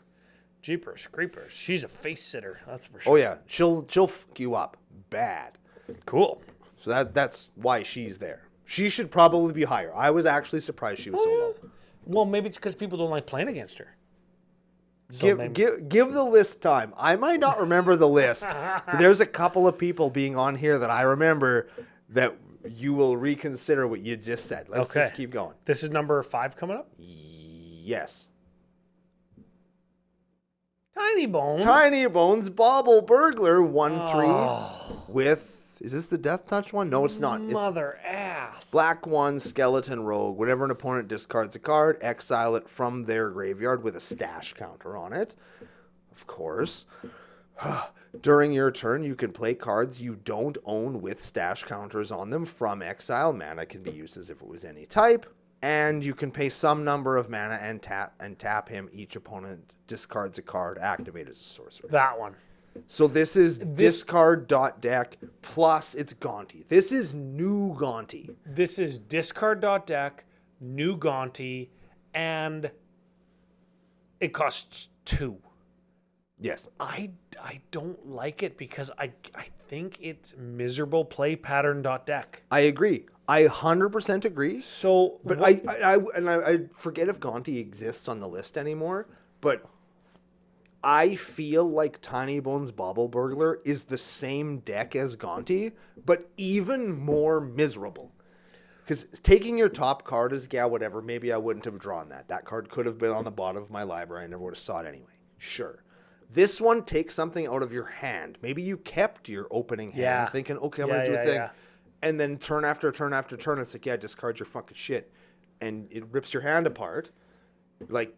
Jeepers creepers. She's a face sitter, that's for sure.
Oh yeah, she'll fuck you up bad.
Cool.
So that's why she's there. She should probably be higher. I was actually surprised she was so low.
Well, maybe it's because people don't like playing against her. So
give the list time. I might not remember the list, but there's a couple of people being on here that I remember that you will reconsider what you just said. Let's just keep going.
This is number 5 coming up?
Yes.
Tiny
Bones, Bauble Burglar, 1/3 with, is this the Death Touch one? No, it's not.
Mother ass.
Black 1, Skeleton Rogue. Whenever an opponent discards a card, exile it from their graveyard with a stash counter on it. Of course. During your turn, you can play cards you don't own with stash counters on them from exile. Mana can be used as if it was any type. And you can pay some number of mana and tap him. Each opponent discards a card, activate as a sorcerer.
That one.
So this is discard.deck plus it's Gaunty. This is new Gaunty.
This is discard.deck, new Gaunty, and it costs 2.
Yes.
I don't like it because I think it's miserable play pattern.deck.
I agree. I 100% agree.
So,
but I forget if Gaunty exists on the list anymore, but I feel like Tiny Bones Bauble Burglar is the same deck as Gaunty, but even more miserable. Because taking your top card is, whatever, maybe I wouldn't have drawn that. That card could have been on the bottom of my library. I never would have saw it anyway. Sure. This one takes something out of your hand. Maybe you kept your opening hand thinking, okay, I'm going to do a thing. Yeah. And then turn after turn after turn, it's like, discard your fucking shit. And it rips your hand apart. Like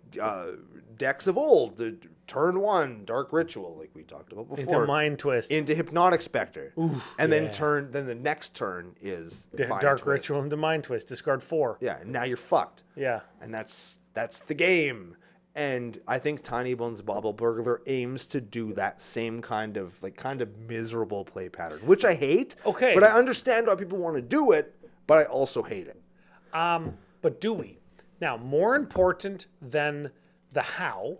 decks of old, the turn 1, Dark Ritual, like we talked about before.
Into Mind Twist.
Into Hypnotic Spectre. Oof, and then the next turn is
Dark Ritual into Mind Twist. Discard 4.
Yeah, and now you're fucked.
Yeah.
And that's the game. And I think Tiny Bones Bauble Burglar aims to do that same kind of miserable play pattern, which I hate.
Okay.
But I understand why people want to do it, but I also hate it.
But do we? Now, more important than the how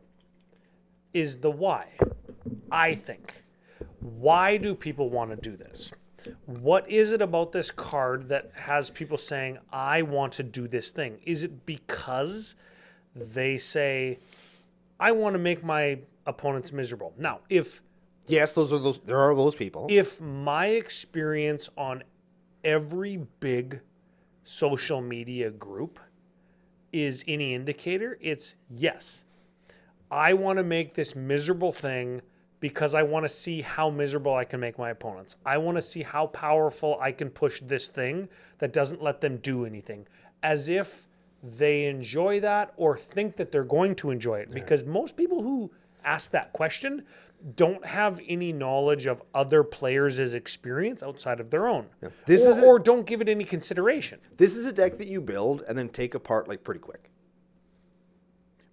is the why, I think. Why do people want to do this? What is it about this card that has people saying, I want to do this thing? Is it because they say, I want to make my opponents miserable? Now,
yes, there are those people.
If my experience on every big social media group is any indicator, it's yes. I want to make this miserable thing because I want to see how miserable I can make my opponents. I want to see how powerful I can push this thing that doesn't let them do anything, as if they enjoy that or think that they're going to enjoy it. Because most people who ask that question don't have any knowledge of other players' experience outside of their own. Or don't give it any consideration.
This is a deck that you build and then take apart like pretty quick.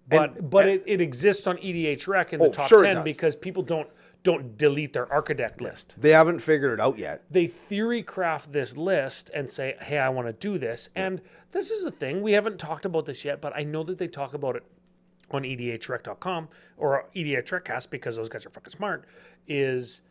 But it exists on EDH Rec in the top 10 because people don't delete their Archidect list.
They haven't figured it out yet.
They theory craft this list and say, hey, I want to do this. And this is the thing. We haven't talked about this yet, but I know that they talk about it on edhrec.com or EDH Recast, because those guys are fucking smart, is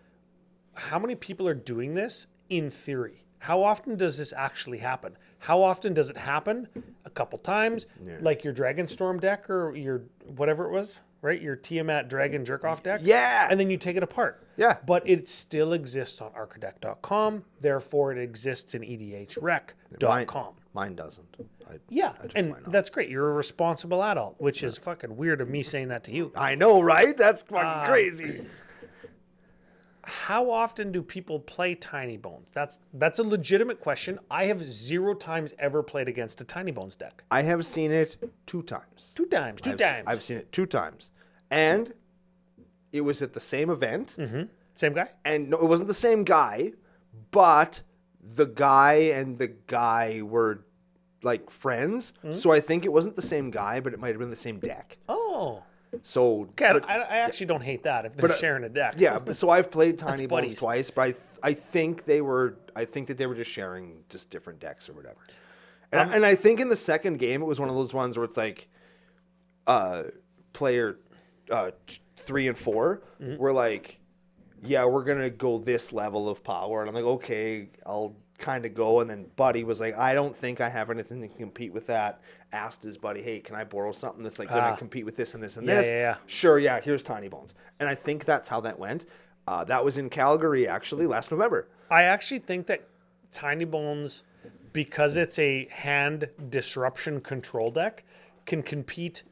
how many people are doing this in theory? How often does this actually happen? How often does it happen? A couple times, like your Dragonstorm deck or your whatever it was, right? Your Tiamat Dragon Jerkoff deck.
Yeah.
And then you take it apart.
Yeah.
But it still exists on archidect.com. Therefore, it exists in edhrec.com.
Mine doesn't.
And that's great. You're a responsible adult, which is fucking weird of me saying that to you.
I know, right? That's fucking crazy.
How often do people play Tiny Bones? That's a legitimate question. I have 0 times ever played against a Tiny Bones deck.
I have seen it 2 times.
2 times.
I've seen it 2 times. And it was at the same event.
Mm-hmm. Same guy?
And no, it wasn't the same guy, but the guy and the guy were like friends. Mm-hmm. So I think it wasn't the same guy, but it might have been the same deck.
Oh.
So
okay, I actually don't hate that if they're sharing a deck.
Yeah, but so I've played Tiny Bones twice, but I think that they were just sharing just different decks or whatever. And I think in the second game it was one of those ones where it's like player 3 and 4 were like, yeah, we're gonna go this level of power, and I'm like, okay, I'll kind of go. And then Buddy was like, I don't think I have anything to compete with that. Asked his buddy, hey, can I borrow something that's like going to compete with this and this and this?
Yeah.
Sure, yeah, here's Tiny Bones. And I think that's how that went. That was in Calgary, actually, last November.
I actually think that Tiny Bones, because it's a hand disruption control deck, can compete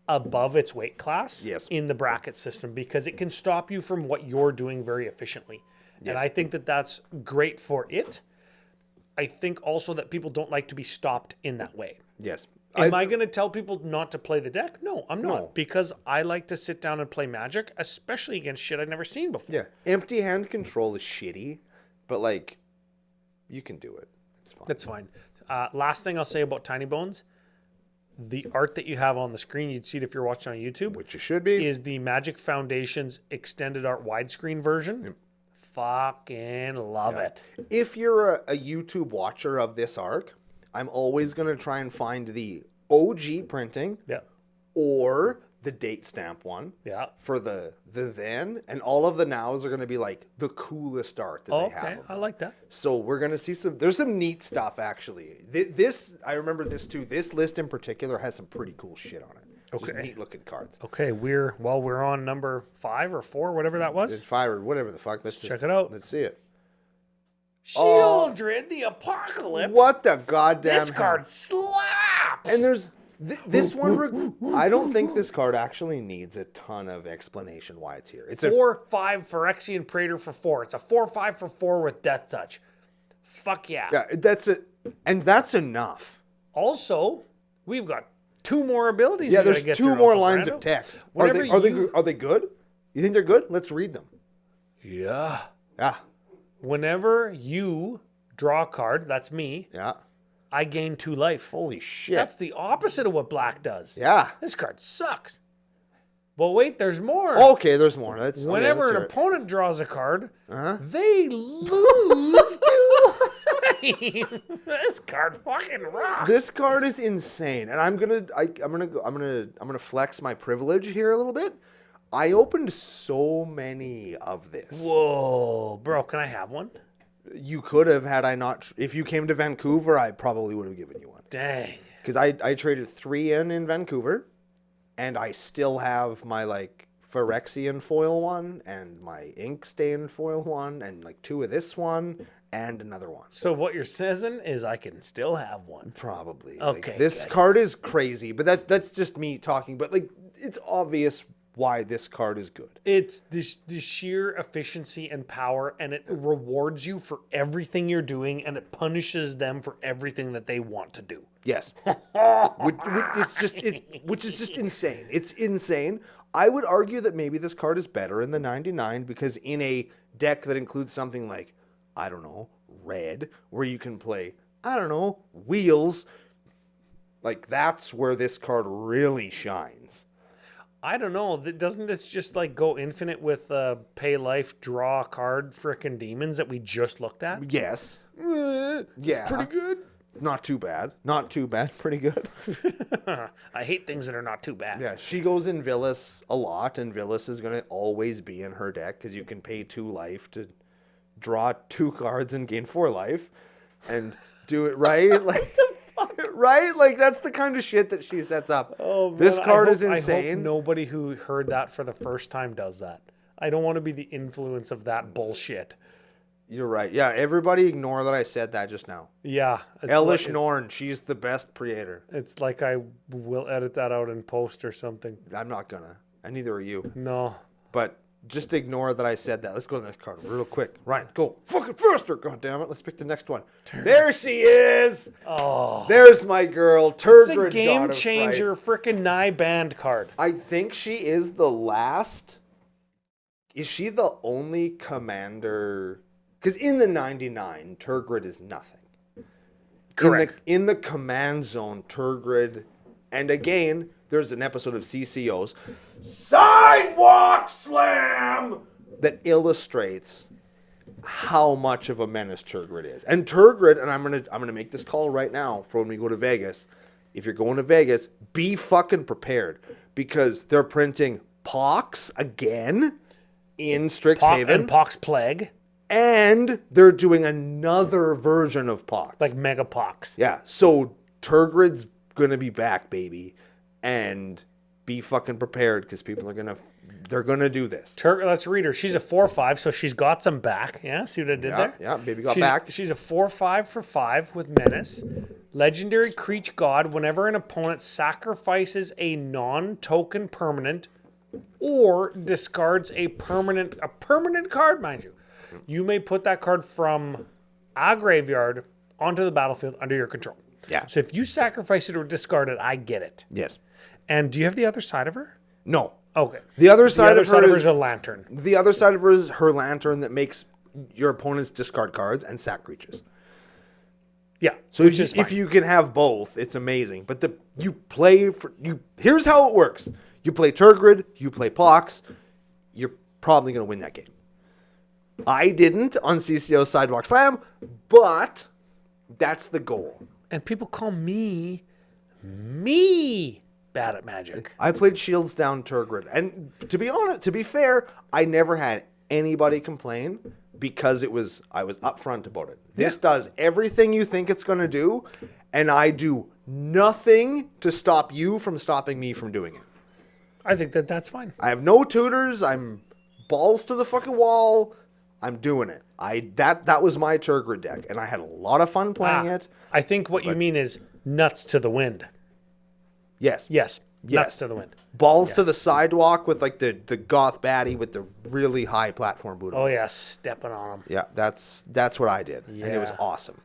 above its weight class in the bracket system, because it can stop you from what you're doing very efficiently. Yes. And I think that that's great for it. I think also that people don't like to be stopped in that way.
Yes.
Am I going to tell people not to play the deck? No, I'm not. Because I like to sit down and play Magic, especially against shit I've never seen before.
Yeah. Empty hand control is shitty, but like, you can do it. It's fine.
It's fine. Last thing I'll say about Tiny Bones, the art that you have on the screen, you'd see it if you're watching on YouTube.
Which you should be.
Is the Magic Foundation's extended art widescreen version. Yep. Fucking love it.
If you're a YouTube watcher of this arc, I'm always going to try and find the OG printing or the date stamp one for the then. And all of the nows are going to be like the coolest art that they have.
Okay, I like that.
So we're going to see there's some neat stuff actually. This, I remember this too. This list in particular has some pretty cool shit on it.
Okay.
Just neat looking cards.
Okay, we're on number 5 or 4, whatever that was.
It's 5 or whatever the fuck.
Let's check it out.
Let's see it.
Shieldred the Apocalypse.
What the goddamn
This card slaps.
And there's this one. I don't think this card actually needs a ton of explanation why it's here. It's
4/5 Phyrexian Praetor for 4. It's a 4/5 for 4 with Death Touch. Fuck yeah.
Yeah, that's it, and that's enough.
Also, we've got 2 more abilities.
Yeah, there's 2 more lines of text. Are they good? You think they're good? Let's read them.
Yeah.
Yeah.
Whenever you draw a card, that's me.
Yeah.
I gain 2 life.
Holy shit.
That's the opposite of what black does.
Yeah.
This card sucks. But wait, there's more.
Okay, there's more.
Whenever an opponent draws a card, they lose 2 life. This card fucking rocks.
This card is insane, and I'm gonna flex my privilege here a little bit. I opened so many of this.
Whoa, bro, can I have one?
You could have had I not. If you came to Vancouver, I probably would have given you one.
Dang.
Because I traded 3 in Vancouver, and I still have my like Phyrexian foil one, and my ink stain foil one, and like 2 of this one, and another one.
So what you're saying is I can still have one.
Probably.
Okay.
Like, this card is crazy, but that's just me talking. But like, it's obvious why this card is good.
It's the sheer efficiency and power, and it rewards you for everything you're doing, and it punishes them for everything that they want to do.
Yes. Which is just insane. It's insane. I would argue that maybe this card is better in the 99 because in a deck that includes something like, I don't know, red, where you can play, I don't know, wheels, like that's where this card really shines.
I don't know. Doesn't it just like go infinite with pay life, draw a card, frickin' demons that we just looked at?
Yes.
Yeah. It's pretty good.
Not too bad. Not too bad. Pretty good.
I hate things that are not too bad.
Yeah, she goes in Villas a lot, and Villas is going to always be in her deck because you can pay 2 life to draw 2 cards and gain 4 life and do it right. Like, right? Like, that's the kind of shit that she sets up.
Oh, man,
this card is
I
insane.
hope nobody who heard that for the first time does that. I don't want to be the influence of that bullshit.
You're right. Yeah, everybody ignore that I said that just now.
Yeah.
Elish Norn, she's the best creator.
It's like I will edit that out in post or something.
I'm not gonna. And neither are you.
No.
But just ignore that I said that. Let's go to the next card real quick. Ryan, go fucking faster. God damn it. Let's pick the next one. There she is.
Oh.
There's my girl. Turgid.
It's a game changer freaking Nye band card.
I think she is the last. Is she the only commander? Because in the 99, Turgid is nothing.
Correct.
In the command zone, Turgid, and again, there's an episode of CCO's Sidewalk Slam that illustrates how much of a menace Turgid is. And Turgid, and I'm gonna make this call right now for when we go to Vegas. If you're going to Vegas, be fucking prepared because they're printing Pox again in Strixhaven.
And Pox Plague.
And they're doing another version of Pox.
Like Mega Pox.
Yeah. So Turgid's gonna be back, baby. And be fucking prepared because people are gonna do this.
Let's read her. She's a 4/5, so she's got some back. Yeah, see what I did there?
Yeah, baby got back.
She's a 4/5 for 5 with Menace. Legendary Creature God. Whenever an opponent sacrifices a non-token permanent or discards a permanent card, mind you, you may put that card from a graveyard onto the battlefield under your control.
Yeah.
So if you sacrifice it or discard it, I get it.
Yes.
And do you have the other side of her?
No.
Okay.
The other side of her
is a lantern.
The other side of her is her lantern that makes your opponents discard cards and sack creatures.
Yeah.
So if you can have both, it's amazing. But here's how it works. You play Turgid, you play Pox, you're probably going to win that game. I didn't on CCO Sidewalk Slam, but that's the goal.
And people call me bad at Magic.
I played Shields down Turgid. And to be fair, I never had anybody complain because I was upfront about it. This does everything you think it's going to do, and I do nothing to stop you from stopping me from doing it.
I think that's fine.
I have no tutors. I'm balls to the fucking wall. I'm doing it. That was my Turgid deck, and I had a lot of fun playing it.
I think what you mean is nuts to the wind.
Yes.
Nuts to the wind.
Balls to the sidewalk with like the goth baddie with the really high platform boot.
Oh yeah, stepping on them.
Yeah, that's what I did, and it was
Yeah.
awesome.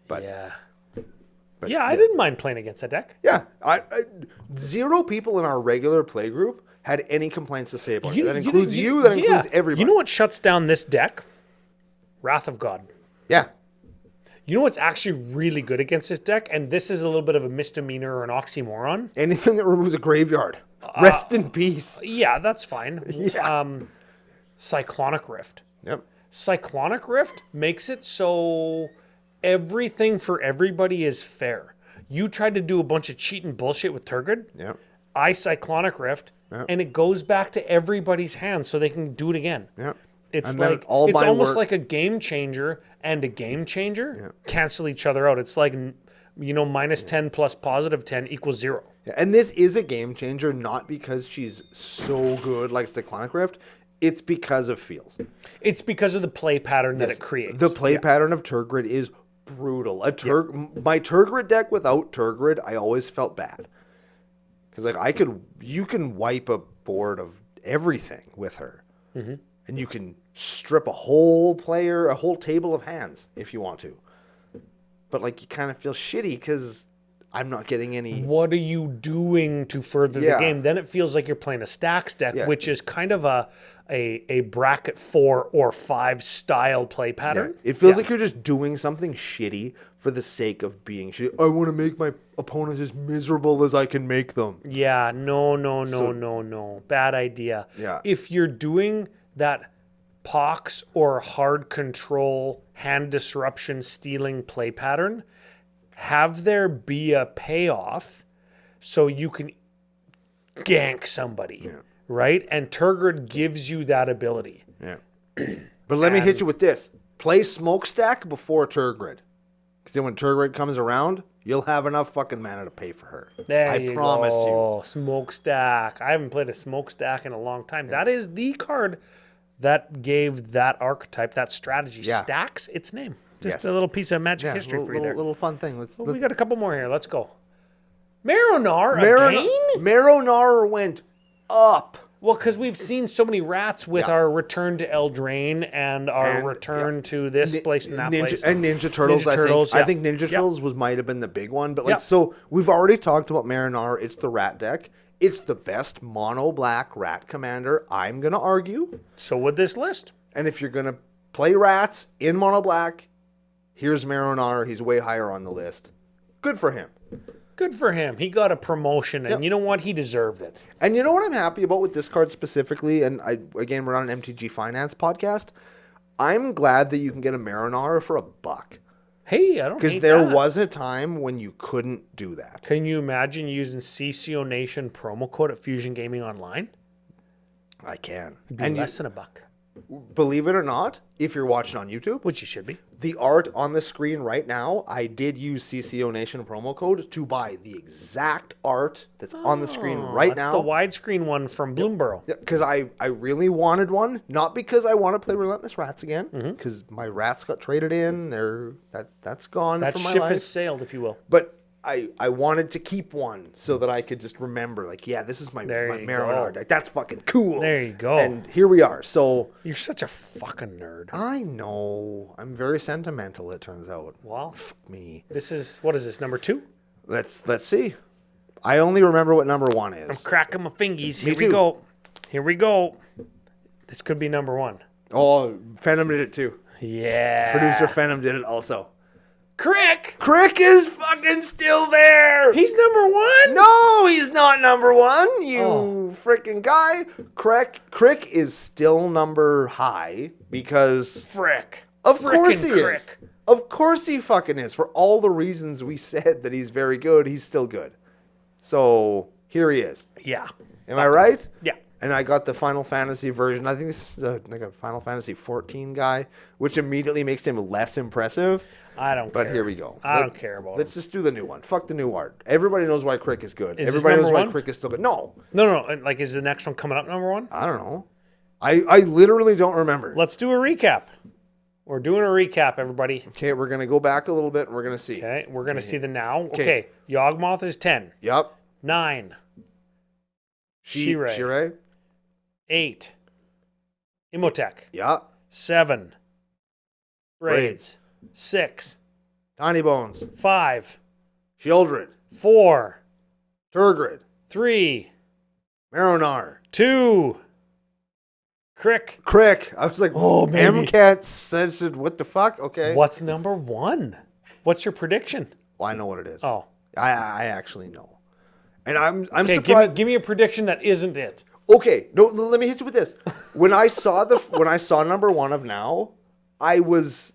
But
I didn't mind playing against that deck.
yeah, I 0 people in our regular play group had any complaints to say about it. That includes you. That includes everybody.
You know what shuts down this deck? Wrath of God.
Yeah.
You know what's actually really good against this deck? And this is a little bit of a misdemeanor or an oxymoron.
Anything that removes a graveyard. Rest in peace.
Yeah, that's fine.
Yeah.
Cyclonic Rift.
Yep.
Cyclonic Rift makes it so everything for everybody is fair. You tried to do a bunch of cheating bullshit with Turgid.
Yep.
I Cyclonic Rift, and it goes back to everybody's hands so they can do it again.
Yep.
It's
And
like
then all
it's
my
almost
work-
like a game changer and a game changer cancel each other out. It's like minus 10 plus positive 10 equals 0.
And this is a game changer, not because she's so good like Cyclonic Rift. It's because of feels.
It's because of the play pattern that it creates.
The play pattern of Turgid is brutal. My Turgid deck without Turgid, I always felt bad. Because you can wipe a board of everything with her. And you can strip a whole table of hands if you want to. But like, you kind of feel shitty because I'm not getting any.
What are you doing to further the game? Then it feels like you're playing a stacks deck, which is kind of a bracket 4 or 5 style play pattern.
It feels like you're just doing something shitty for the sake of being shitty. I want to make my opponents as miserable as I can make them.
Yeah, no. Bad idea.
Yeah.
If you're doing that pox or hard control, hand disruption, stealing play pattern, have there be a payoff so you can gank somebody, right? And Turgid gives you that ability.
Yeah. But let me hit you with this. Play Smokestack before Turgid. Because then when Turgid comes around, you'll have enough fucking mana to pay for her. I promise you.
Smokestack. I haven't played a Smokestack in a long time. That is the card that gave that archetype, that strategy, Stacks, its name. Just a little piece of magic history for you there.
Little fun thing.
We got a couple more here. Let's go. Maronar again?
Maronar went up.
Well, because we've seen so many rats with our return to Eldraine and our return to this place and that place.
And Ninja Turtles, I think Ninja Turtles might have been the big one. But so we've already talked about Maronar. It's the rat deck. It's the best mono black rat commander, I'm going to argue.
So would this list.
And if you're going to play rats in mono black, here's Maronar. He's way higher on the list. Good for him.
Good for him. He got a promotion, and you know what? He deserved it.
And you know what I'm happy about with this card specifically? And again, we're on an MTG Finance podcast. I'm glad that you can get a Maronar for $1.
Hey, I don't hate that.
Because there was a time when you couldn't do that.
Can you imagine using CCO Nation promo code at Fusion Gaming Online?
I can.
It'd be less than $1.
Believe it or not, if you're watching on YouTube,
which you should be,
the art on the screen right now, I did use CCO Nation promo code to buy the exact art that's on the screen right now.
That's the widescreen one from Bloomborough.
Because I really wanted one, not because I want to play Relentless Rats again, because my rats got traded in. That's gone
that
from my
ship
life.
has sailed, if you will.
But I wanted to keep one so that I could just remember, like, this is my Maronar deck. That's fucking cool.
There you go.
And here we are. So
you're such a fucking nerd.
I know. I'm very sentimental, it turns out.
Well,
fuck me.
What is this, number 2?
Let's see. I only remember what number 1 is.
I'm cracking my fingies. Here we go. This could be number 1.
Oh, Phenom did it too.
Yeah.
Producer Phenom did it also.
Crick
is fucking still there.
He's number 1?
No, he's not number 1. You freaking guy. Crick is still number high because Of course he is. Of course he fucking is. For all the reasons we said that he's very good, he's still good. So here he is.
Yeah.
Am I right?
Yeah.
And I got the Final Fantasy version. I think this is like a Final Fantasy 14 guy, which immediately makes him less impressive.
I don't care.
But here we go.
I don't care about
Let's just do the new one. Fuck the new art. Everybody knows why Crick is good.
Is
Everybody
this
knows
number
why
1?
Crick is still good. No.
No. Like, is the next one coming up number 1?
I don't know. I literally don't remember.
Let's do a recap. We're doing a recap, everybody.
Okay, we're going to go back a little bit and we're going to see.
Okay, we're going to see the now. Okay, Yawgmoth is 10.
Yep.
9. Shirei. 8. Imhotep.
Yep.
7. Braids. 6.
Tiny Bones.
5.
Shieldred.
4.
Turgid.
3.
Maronar.
2. Crick.
I was like,
oh, baby.
MCAT said, what the fuck? Okay.
What's number 1? What's your prediction?
Well, I know what it is.
Oh.
I actually know. And I'm
surprised. Give me a prediction that isn't it.
Okay. No, let me hit you with this. When I saw number 1 of now, I was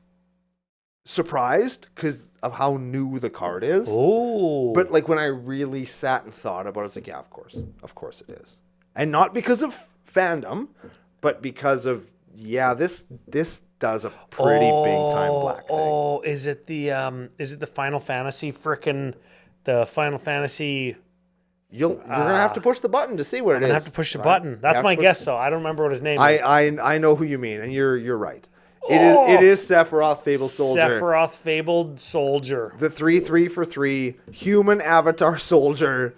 surprised because of how new the card is.
Oh.
But like when I really sat and thought about it, I was like, yeah, of course it is. And not because of fandom, but because of this does a pretty big time black thing.
Oh, is it the Final Fantasy the Final Fantasy?
You're gonna have to push the button to see what it is.
I have to push the button. That's my guess. So I don't remember what his name is.
I know who you mean, and you're right. It is Sephiroth Fabled Soldier.
Sephiroth Fabled Soldier.
The 3/3 for 3 human avatar soldier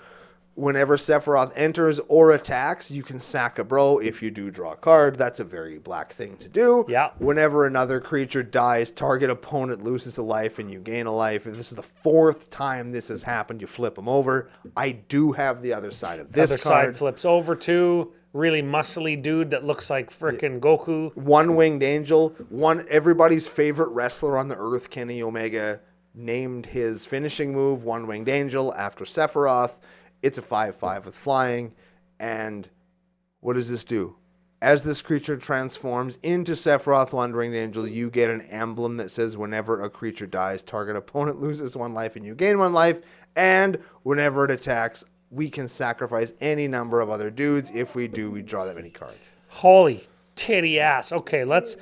Whenever Sephiroth enters or attacks, you can sack a bro. If you do draw a card, that's a very black thing to do.
Yeah.
Whenever another creature dies, target opponent loses a life and you gain a life. If this is the 4th time this has happened, you flip them over. I do have the other side of this
Other
card.
side flips over too. Really muscly dude that looks like frickin' Goku.
One-winged angel. Everybody's favorite wrestler on the earth, Kenny Omega, named his finishing move One-Winged Angel after Sephiroth. It's a 5/5 with flying, and what does this do? As this creature transforms into Sephiroth One-Winged Angel, you get an emblem that says whenever a creature dies, target opponent loses 1 life and you gain 1 life, and whenever it attacks, we can sacrifice any number of other dudes. If we do, we draw that many cards.
Holy titty ass. Okay, let's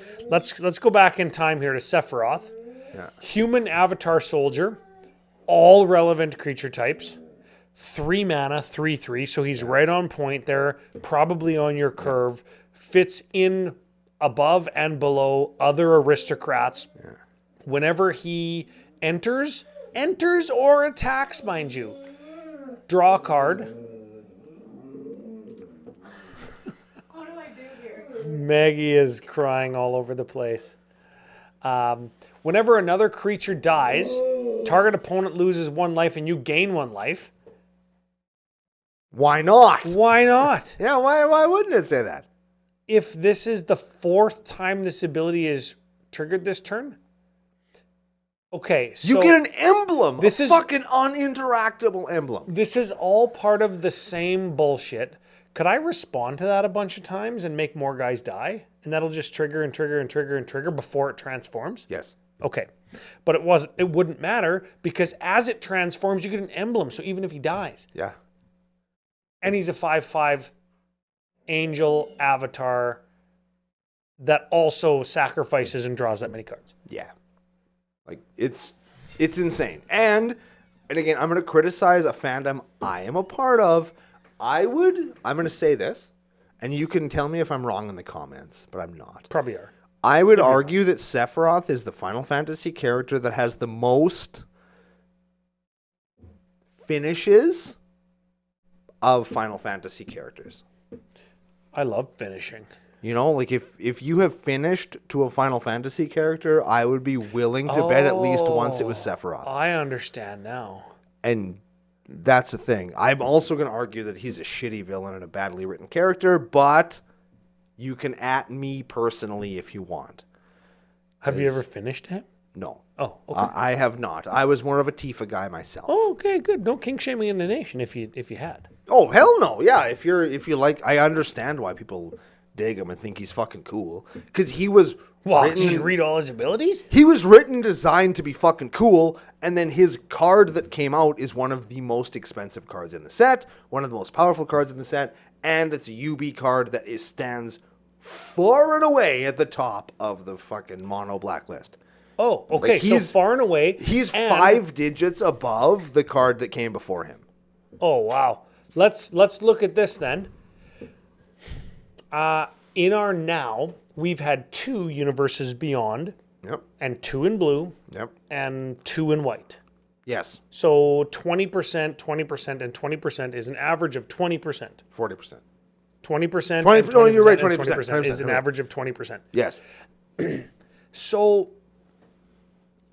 go back in time here to Sephiroth.
Yeah.
Human avatar soldier, all relevant creature types. 3 mana, 3/3, so he's right on point there, probably on your curve, fits in above and below other aristocrats. Yeah. Whenever he enters or attacks, mind you, draw a card.
What do I do here?
Maggie is crying all over the place. Whenever another creature dies, target opponent loses 1 life and you gain 1 life.
Why not?
Why not?
Yeah, why wouldn't it say that?
If this is the 4th time this ability is triggered this turn? Okay, so
You get an emblem.
This is
fucking uninteractable emblem.
This is all part of the same bullshit. Could I respond to that a bunch of times and make more guys die? And that'll just trigger and trigger and trigger and trigger before it transforms?
Yes.
Okay. But it wouldn't matter because as it transforms, you get an emblem. So even if he dies.
Yeah.
And he's a 5/5 angel avatar that also sacrifices and draws that many cards.
Yeah. Like, it's insane. And again, I'm going to criticize a fandom I am a part of. I'm going to say this, and you can tell me if I'm wrong in the comments, but I'm not.
Probably are.
I would argue that Sephiroth is the Final Fantasy character that has the most finishes of Final Fantasy characters.
I love finishing.
You know, like if you have finished to a Final Fantasy character, I would be willing to bet at least once it was Sephiroth.
I understand now.
And that's the thing. I'm also going to argue that he's a shitty villain and a badly written character, but you can at me personally if you want.
Have you ever finished him?
No.
Oh, okay.
I have not. I was more of a Tifa guy myself.
Oh, okay, good. No king shaming in the nation if you had.
Oh, hell no. Yeah, if you like, I understand why people dig him and think he's fucking cool. Because he was
Did you read all his abilities?
He was written and designed to be fucking cool, and then his card that came out is one of the most expensive cards in the set, one of the most powerful cards in the set, and it's a UB card that stands far and away at the top of the fucking mono blacklist.
Oh, okay.
Like,
So far and away.
He's 5 digits above the card that came before him.
Oh, wow. Let's look at this then. In our now, we've had 2 universes beyond.
Yep.
And 2 in blue.
Yep.
And 2 in white.
Yes.
So 20%, 20%, and 20% is an average of 20%.
40%.
20%.
20%. Oh, you're right. 20%.
20% is an average of 20%.
Yes.
So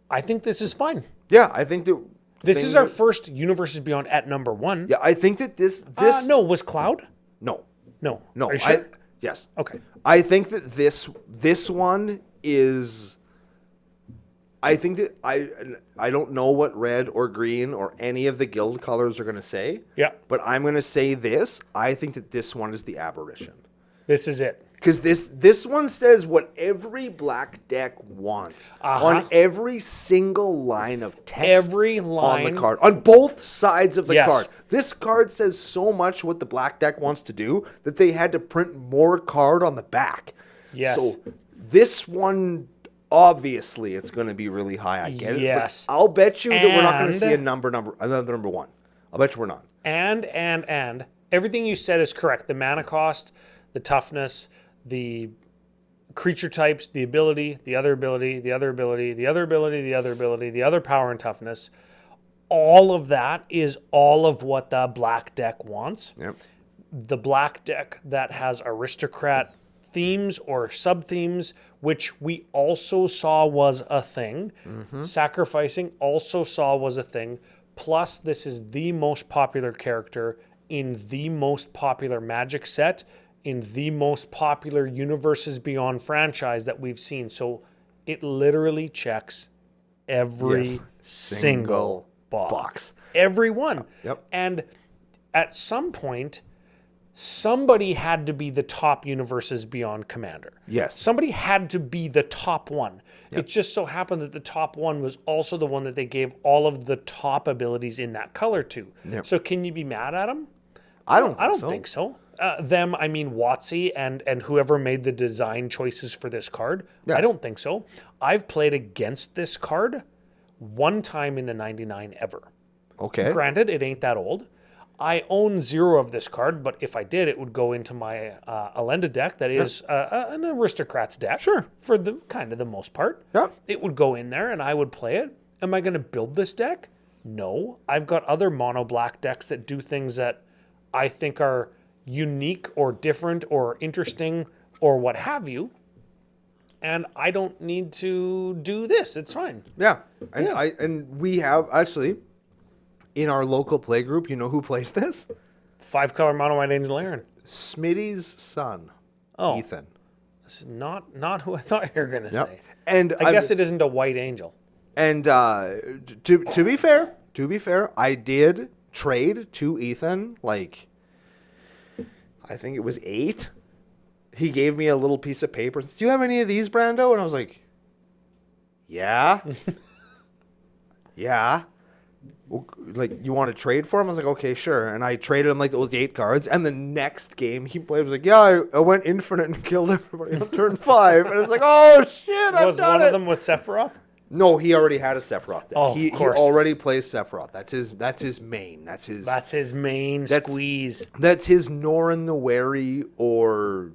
I think this is fine.
Yeah, I think that
This is our first Universes Beyond at number 1.
Yeah, I think that this
No, was Cloud?
No.
No.
No.
Are you sure?
Yes.
Okay.
I think that this one is. I think that I don't know what red or green or any of the guild colors are going to say.
Yeah.
But I'm going to say this. I think that this one is the aberration.
This is it.
Because this one says what every black deck wants on every single line of text
Every line
on the card, on both sides of the
Yes.
card. This card says so much what the black deck wants to do that they had to print more card on the back.
Yes.
So this one, obviously, it's going to be really high. I get
Yes.
it. But I'll bet you that we're not going to see
And-
another number 1. I'll bet you we're not.
And everything you said is correct. The mana cost, the toughness, the creature types, the ability, the other ability, the other ability, the other ability, the other ability, the other power and toughness, all of that is all of what the black deck wants.
Yep.
The black deck that has aristocrat themes or sub-themes, which we also saw was a thing. Sacrificing also saw was a thing. Plus, this is the most popular character in the most popular Magic set, in the most popular Universes Beyond franchise that we've seen. So it literally checks every
Yes.
single box.
box.
Every one.
Yep.
And at some point, somebody had to be the top Universes Beyond commander.
Yes.
Somebody had to be the top one. It just so happened that the top one was also the one that they gave all of the top abilities in that color to.
Yep.
So can you be mad at them?
I don't
think so. Them, I mean WotC and whoever made the design choices for this card.
Yeah.
I don't think so. I've played against this card one time in the 99 ever.
Okay.
Granted, it ain't that old. I own 0 of this card, but if I did, it would go into my Alenda deck that is an aristocrat's deck.
Sure.
For the kind of the most part.
Yeah.
It would go in there and I would play it. Am I going to build this deck? No. I've got other mono black decks that do things that I think are unique or different or interesting or what have you. And I don't need to do this. It's fine.
Yeah. And we have actually in our local play group, you know who plays this?
5-color mono white angel Aaron.
Smitty's son,
Oh.
Ethan.
This is not who I thought you were going to
Yep.
say.
And
I guess it isn't a white angel.
And to be fair, I did trade to Ethan like I think it was 8. He gave me a little piece of paper. Do you have any of these, Brando? And I was like, yeah. Yeah. Well, like, you want to trade for him? I was like, okay, sure. And I traded him like those 8 cards. And the next game he played was like, yeah, I went infinite and killed everybody on turn 5. And it's like, oh shit, I've
Was
done
one
it.
of them with Sephiroth?
No, he already had a Sephiroth deck.
Oh,
he
of course.
already plays Sephiroth. That's his main. That's
That's his main squeeze.
That's his Norin the Wary or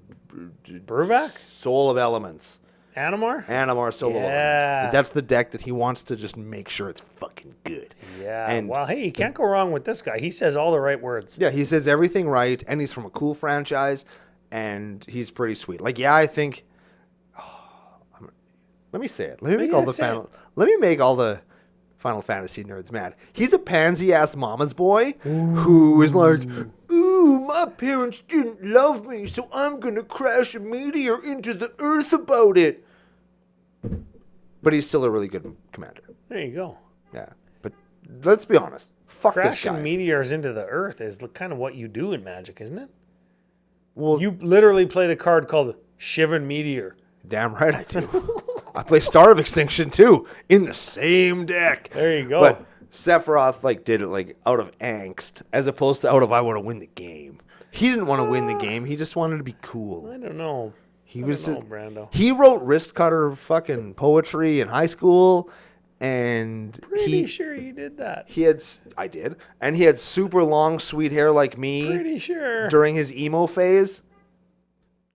Bruvac?
Soul of Elements.
Animar?
Soul of
Yeah.
Elements. That's the deck that he wants to just make sure it's fucking good.
Yeah.
And
well, hey, you can't go wrong with this guy. He says all the right words.
yeah, he says everything right, and he's from a cool franchise, and he's pretty sweet. Like, yeah, I think. Let me say it. Let me make all the Final Fantasy nerds mad. He's a pansy ass mama's boy who is like, ooh, my parents didn't love me, so I'm gonna crash a meteor into the earth about it. But he's still a really good commander.
There you go.
Yeah. But let's be honest. Fuck this
Crashing
guy.
meteors into the earth is kind of what you do in Magic, isn't it?
Well,
You literally play the card called Shivan Meteor.
damn right I do. I play Star of Extinction too in the same deck.
There you go.
But Sephiroth did it out of angst as opposed to out of I want to win the game. He didn't want to win the game. He just wanted to be cool.
I don't know.
He
I
was
don't
just,
know, Brando.
he wrote wrist cutter fucking poetry in high school, and
Pretty sure you did that.
I did, and he had super long sweet hair like me
Pretty sure.
during his emo phase.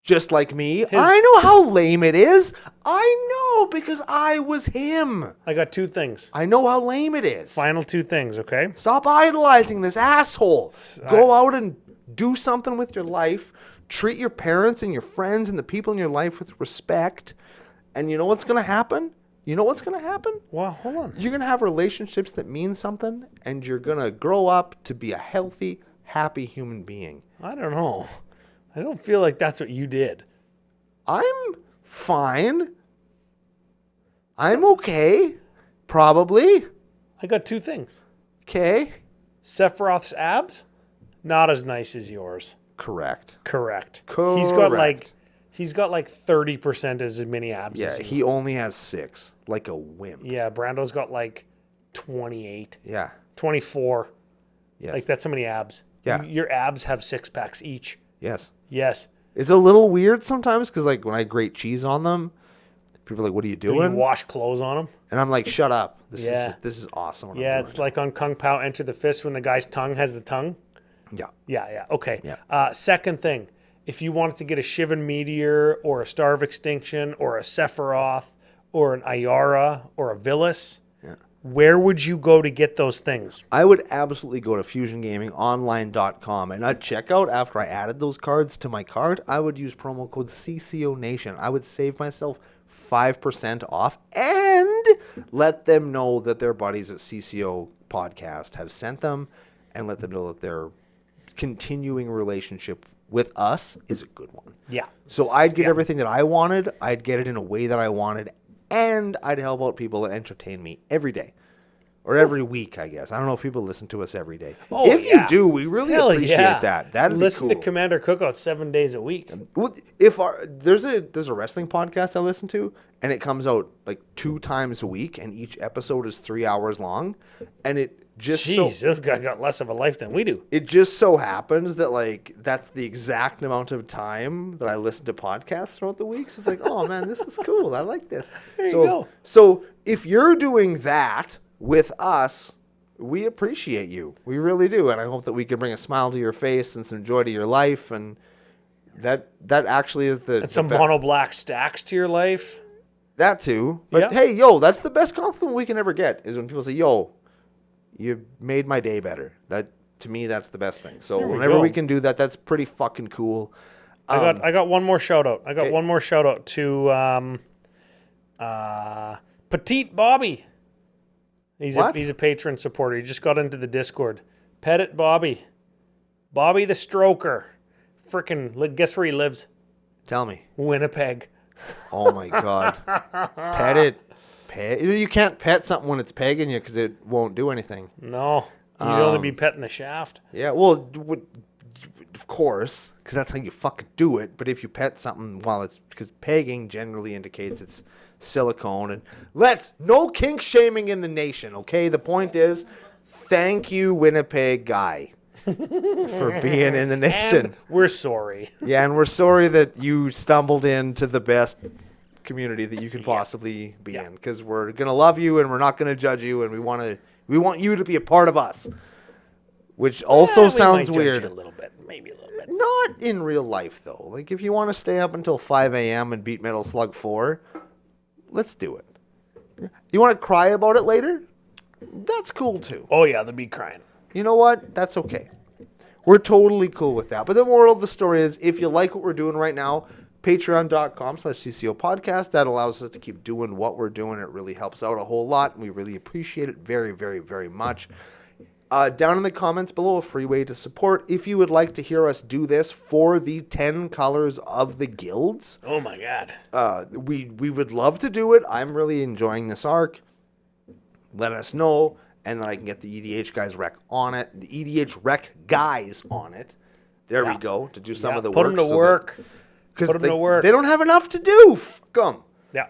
Just like me. I know how lame it is. I know because I was him.
I got 2 things.
I know how lame it is.
Final 2 things, okay?
Stop idolizing this asshole. Go out and do something with your life. Treat your parents and your friends and the people in your life with respect. And you know what's going to happen?
Well, hold on.
You're going to have relationships that mean something, and you're going to grow up to be a healthy, happy human being.
I don't know. I don't feel like that's what you did.
I'm fine. I'm okay. Probably.
I got 2 things.
Okay.
Sephiroth's abs, not as nice as yours.
Correct.
Correct.
Correct.
He's got like 30% as many abs
Yeah,
as you.
he only has 6, like a wimp.
Yeah, Brando's got like 28,
Yeah.
24.
Yes.
Like that's how many abs.
Yeah.
Your abs have 6-packs each.
Yes.
Yes.
It's a little weird sometimes because, like, when I grate cheese on them, people are like, "What are you
You
doing?"
wash clothes on them.
And I'm like, "Shut up! This is awesome." what I'm
Yeah,
doing
it's
now."
like on Kung Pao Enter the Fist when the guy's tongue has the tongue.
Yeah.
Yeah. Okay.
Yeah.
Second thing, if you wanted to get a Shivan Meteor or a Star of Extinction or a Sephiroth or an Ayara or a Villas, where would you go to get those things?
I would absolutely go to fusiongamingonline.com, and at checkout, after I added those cards to my cart, I would use promo code CCO Nation. I would save myself 5% off and let them know that their buddies at CCO Podcast have sent them, and let them know that their continuing relationship with us is a good one.
Yeah.
So I'd get everything that I wanted. I'd get it in a way that I wanted, and I'd help out people that entertain me every day. Or every week, I guess. I don't know if people listen to us every day.
Oh,
if you do, we really appreciate that. That'd
listen
be cool.
to Commander Cookout 7 days a week.
Well, if there's a wrestling podcast I listen to, and it comes out like 2 times a week, and each episode is 3 hours long, and it just
This guy got less of a life than we do.
it just so happens that like that's the exact amount of time that I listen to podcasts throughout the week. So it's like, oh man, this is cool. I like this.
There you go.
So if you're doing that with us, we appreciate you. We really do. And I hope that we can bring a smile to your face and some joy to your life. And that actually is
And some mono black stacks to your life.
that too. But
Yeah.
hey, yo, that's the best compliment we can ever get is when people say, yo, you made my day better. That to me, that's the best thing. So
There we
whenever
go.
we can do that, that's pretty fucking cool.
I got one more shout out. I got
okay.
one more shout out to Petite Bobby. He's a patron supporter. He just got into the Discord. Pet it, Bobby. Bobby the Stroker. Frickin' guess where he lives?
Tell me.
Winnipeg.
Oh my god. Pet it. You can't pet something when it's pegging you because it won't do anything.
No, you'd only be petting the shaft.
Yeah, well, of course, because that's how you fucking do it. But if you pet something while it's, because pegging generally indicates it's silicone. And no kink shaming in the nation, okay? The point is, thank you, Winnipeg guy, for being in the nation.
And we're sorry.
Yeah, and we're sorry that you stumbled into the best community that you can possibly be in, because we're gonna love you and we're not gonna judge you, and we want you to be a part of us. Which also sounds
we might judge
weird.
you a little bit, maybe a little bit.
Not in real life though. Like if you want to stay up until 5 a.m. and beat Metal Slug 4, let's do it. You want to cry about it later? That's cool too.
Oh yeah, they'll be crying.
You know what? That's okay. We're totally cool with that. But the moral of the story is, if you like what we're doing right now, patreon.com/CCO podcast. That allows us to keep doing what we're doing. It really helps out a whole lot, and we really appreciate it very, very, very much. Down in the comments below, a free way to support. If you would like to hear us do this for the 10 colors of the guilds,
Oh my god.
we would love to do it. I'm really enjoying this arc. Let us know, and then I can get the EDH guys rec on it. The EDH rec guys on it. There we go, to do some of the
Put
work.
them to work.
Because
Put 'em to work.
they don't have enough to do. Fuck 'em.
Yeah.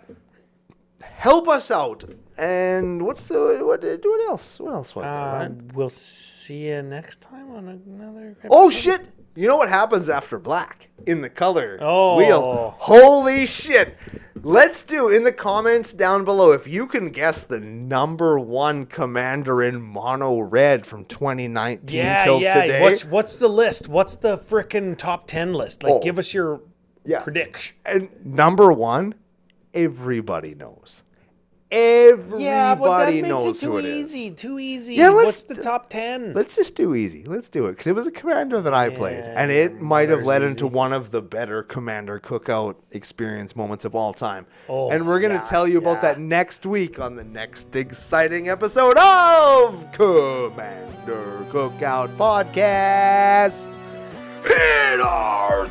Help us out. And what else? What else was there, Ryan?
We'll see you next time on another episode.
Oh shit! You know what happens after black in the color
Oh.
wheel? Holy shit! Let's do in the comments down below if you can guess the number 1 commander in mono red from 2019 till today.
What's the list? What's the frickin' top 10 list? Like, give us your prediction.
And number 1, everybody knows. Everybody knows who it is.
Too easy.
Yeah,
What's the top 10?
Let's just do easy. Let's do it. Because it was a commander that I played. And it might have led into one of the better Commander Cookout experience moments of all time. And we're going to tell you about that next week on the next exciting episode of Commander Cookout Podcast. Hit our